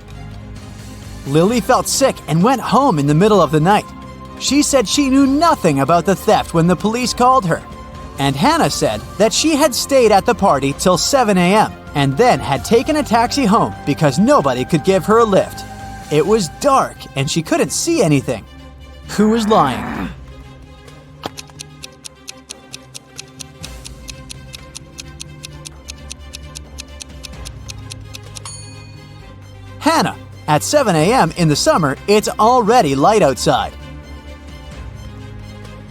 Lily felt sick and went home in the middle of the night. She said she knew nothing about the theft when the police called her. And Hannah said that she had stayed at the party till 7 a.m. and then had taken a taxi home because nobody could give her a lift. It was dark and she couldn't see anything. Who was lying? Hannah. At 7 a.m. in the summer, it's already light outside.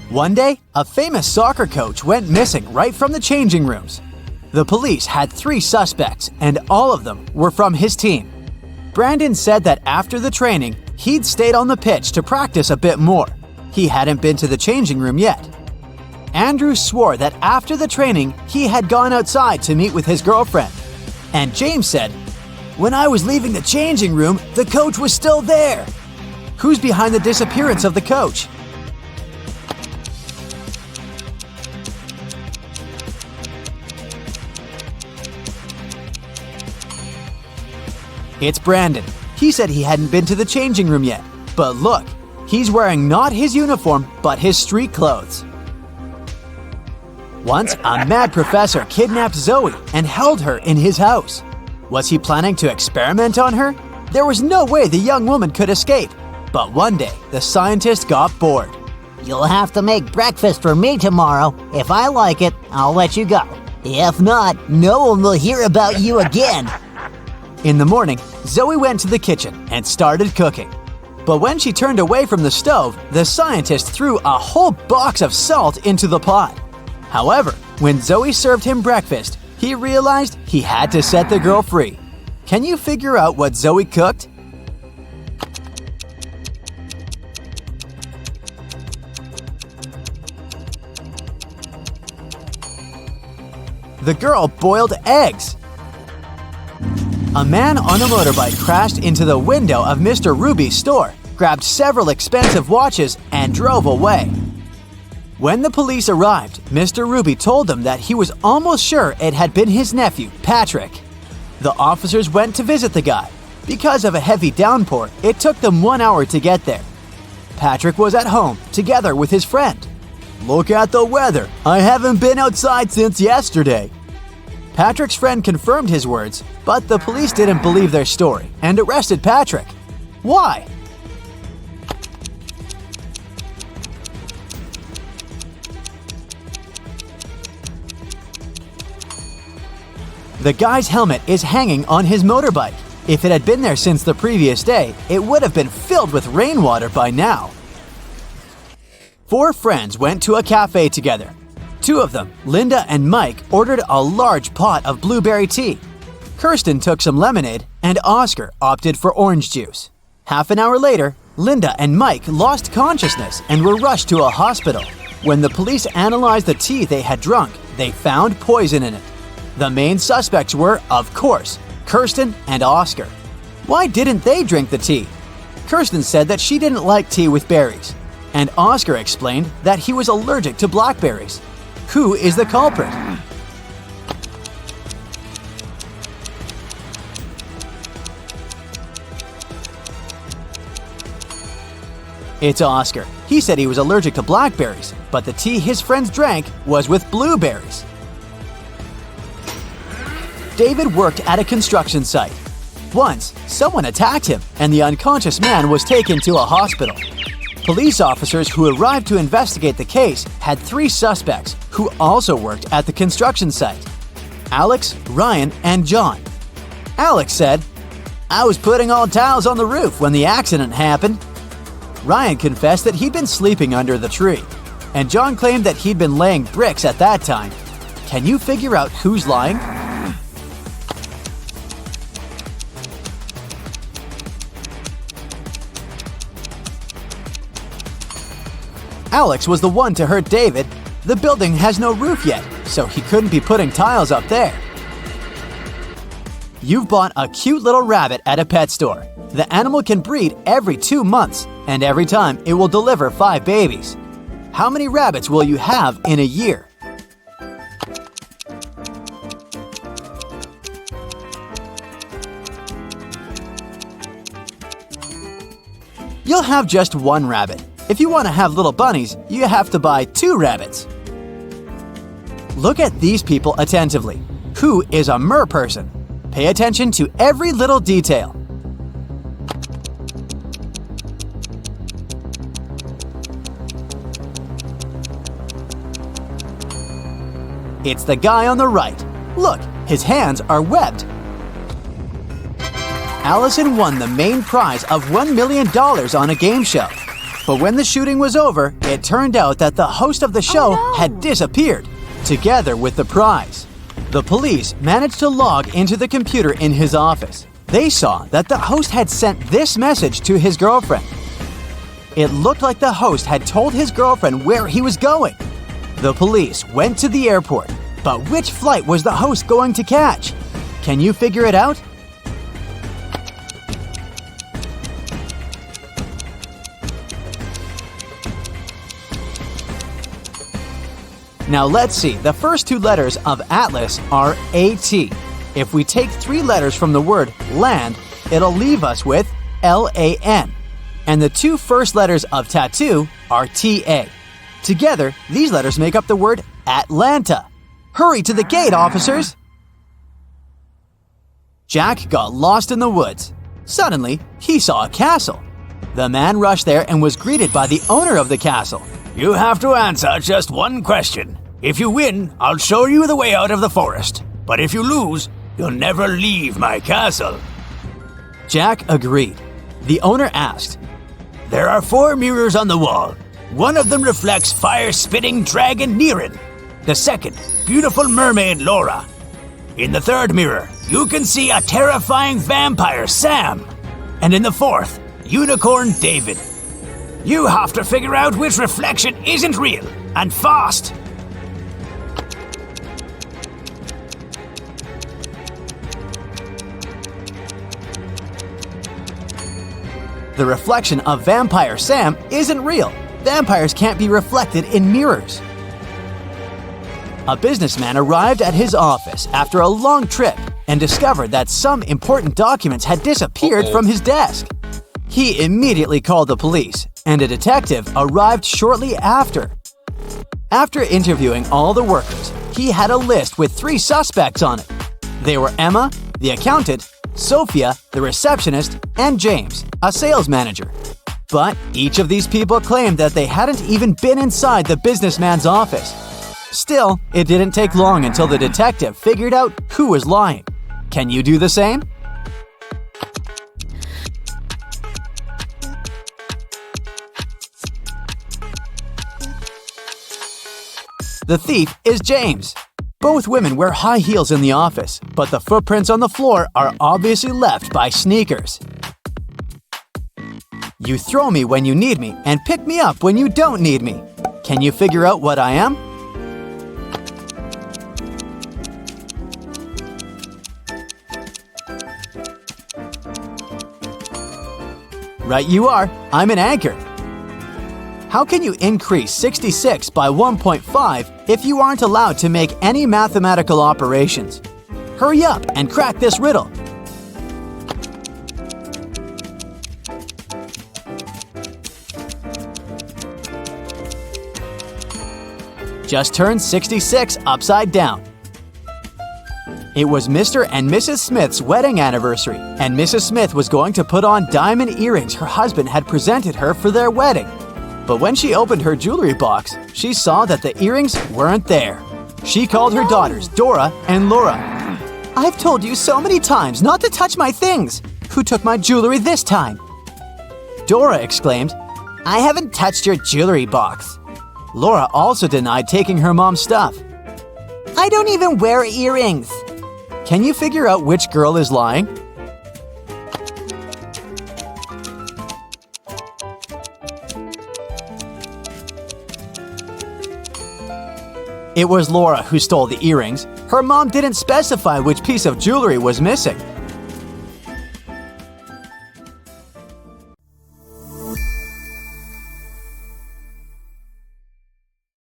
One day, a famous soccer coach went missing right from the changing rooms. The police had 3 suspects, and all of them were from his team. Brandon said that after the training, he'd stayed on the pitch to practice a bit more. He hadn't been to the changing room yet. Andrew swore that after the training, he had gone outside to meet with his girlfriend. And James said, "When I was leaving the changing room, the coach was still there." Who's behind the disappearance of the coach? It's Brandon. He said he hadn't been to the changing room yet. But look, he's wearing not his uniform, but his street clothes. Once, a mad professor kidnapped Zoe and held her in his house. Was he planning to experiment on her? There was no way the young woman could escape. But one day, the scientist got bored. You'll have to make breakfast for me tomorrow. If I like it, I'll let you go. If not, no one will hear about you again. In the morning, Zoe went to the kitchen and started cooking. But when she turned away from the stove, the scientist threw a whole box of salt into the pot. However, when Zoe served him breakfast, he realized he had to set the girl free. Can you figure out what Zoe cooked? The girl boiled eggs. A man on a motorbike crashed into the window of Mr. Ruby's store, grabbed several expensive watches, and drove away. When the police arrived, Mr. Ruby told them that he was almost sure it had been his nephew, Patrick. The officers went to visit the guy. Because of a heavy downpour, it took them 1 hour to get there. Patrick was at home, together with his friend. "Look at the weather. I haven't been outside since yesterday." Patrick's friend confirmed his words, but the police didn't believe their story and arrested Patrick. Why? The guy's helmet is hanging on his motorbike. If it had been there since the previous day, it would have been filled with rainwater by now. 4 friends went to a cafe together. 2 of them, Linda and Mike, ordered a large pot of blueberry tea. Kirsten took some lemonade, and Oscar opted for orange juice. Half an hour later, Linda and Mike lost consciousness and were rushed to a hospital. When the police analyzed the tea they had drunk, they found poison in it. The main suspects were, of course, Kirsten and Oscar. Why didn't they drink the tea? Kirsten said that she didn't like tea with berries, and Oscar explained that he was allergic to blackberries. Who is the culprit? It's Oscar. He said he was allergic to blackberries, but the tea his friends drank was with blueberries. David worked at a construction site. Once, someone attacked him, and the unconscious man was taken to a hospital. Police officers who arrived to investigate the case had 3 suspects who also worked at the construction site: Alex, Ryan, and John. Alex said, "I was putting all towels on the roof when the accident happened." Ryan confessed that he'd been sleeping under the tree, and John claimed that he'd been laying bricks at that time. Can you figure out who's lying? Alex was the one to hurt David. The building has no roof yet, so he couldn't be putting tiles up there. You've bought a cute little rabbit at a pet store. The animal can breed every 2 months, and every time it will deliver 5 babies. How many rabbits will you have in a year? You'll have just 1 rabbit. If you want to have little bunnies, you have to buy 2 rabbits. Look at these people attentively. Who is a mer person? Pay attention to every little detail. It's the guy on the right. Look, his hands are webbed. Allison won the main prize of $1 million on a game show. But when the shooting was over, it turned out that the host of the show had disappeared, together with the prize. The police managed to log into the computer in his office. They saw that the host had sent this message to his girlfriend. It looked like the host had told his girlfriend where he was going. The police went to the airport, but which flight was the host going to catch? Can you figure it out? Now let's see, the first 2 letters of Atlas are AT. If we take 3 letters from the word land, it'll leave us with LAN. And the 2 first letters of tattoo are TA. Together, these letters make up the word Atlanta. Hurry to the gate, officers! Jack got lost in the woods. Suddenly, he saw a castle. The man rushed there and was greeted by the owner of the castle. You have to answer just one question. If you win, I'll show you the way out of the forest. But if you lose, you'll never leave my castle. Jack agreed. The owner asked, There are 4 mirrors on the wall. One of them reflects fire-spitting dragon Niren. The second, beautiful mermaid Laura. In the third mirror, you can see a terrifying vampire Sam. And in the fourth, unicorn David. You have to figure out which reflection isn't real, and fast. The reflection of Vampire Sam isn't real. Vampires can't be reflected in mirrors. A businessman arrived at his office after a long trip and discovered that some important documents had disappeared from his desk. He immediately called the police, and a detective arrived shortly after. After interviewing all the workers, he had a list with 3 suspects on it. They were Emma, the accountant, Sophia, the receptionist, and James, a sales manager. But each of these people claimed that they hadn't even been inside the businessman's office. Still, it didn't take long until the detective figured out who was lying. Can you do the same? The thief is James. Both women wear high heels in the office, but the footprints on the floor are obviously left by sneakers. You throw me when you need me and pick me up when you don't need me. Can you figure out what I am? Right you are. I'm an anchor. How can you increase 66 by 1.5 if you aren't allowed to make any mathematical operations? Hurry up and crack this riddle. Just turn 66 upside down. It was Mr. and Mrs. Smith's wedding anniversary, and Mrs. Smith was going to put on diamond earrings her husband had presented her for their wedding. But when she opened her jewelry box, she saw that the earrings weren't there. She called her daughters, Dora and Laura. I've told you so many times not to touch my things. Who took my jewelry this time? Dora exclaimed, I haven't touched your jewelry box. Laura also denied taking her mom's stuff. I don't even wear earrings. Can you figure out which girl is lying? It was Laura who stole the earrings. Her mom didn't specify which piece of jewelry was missing.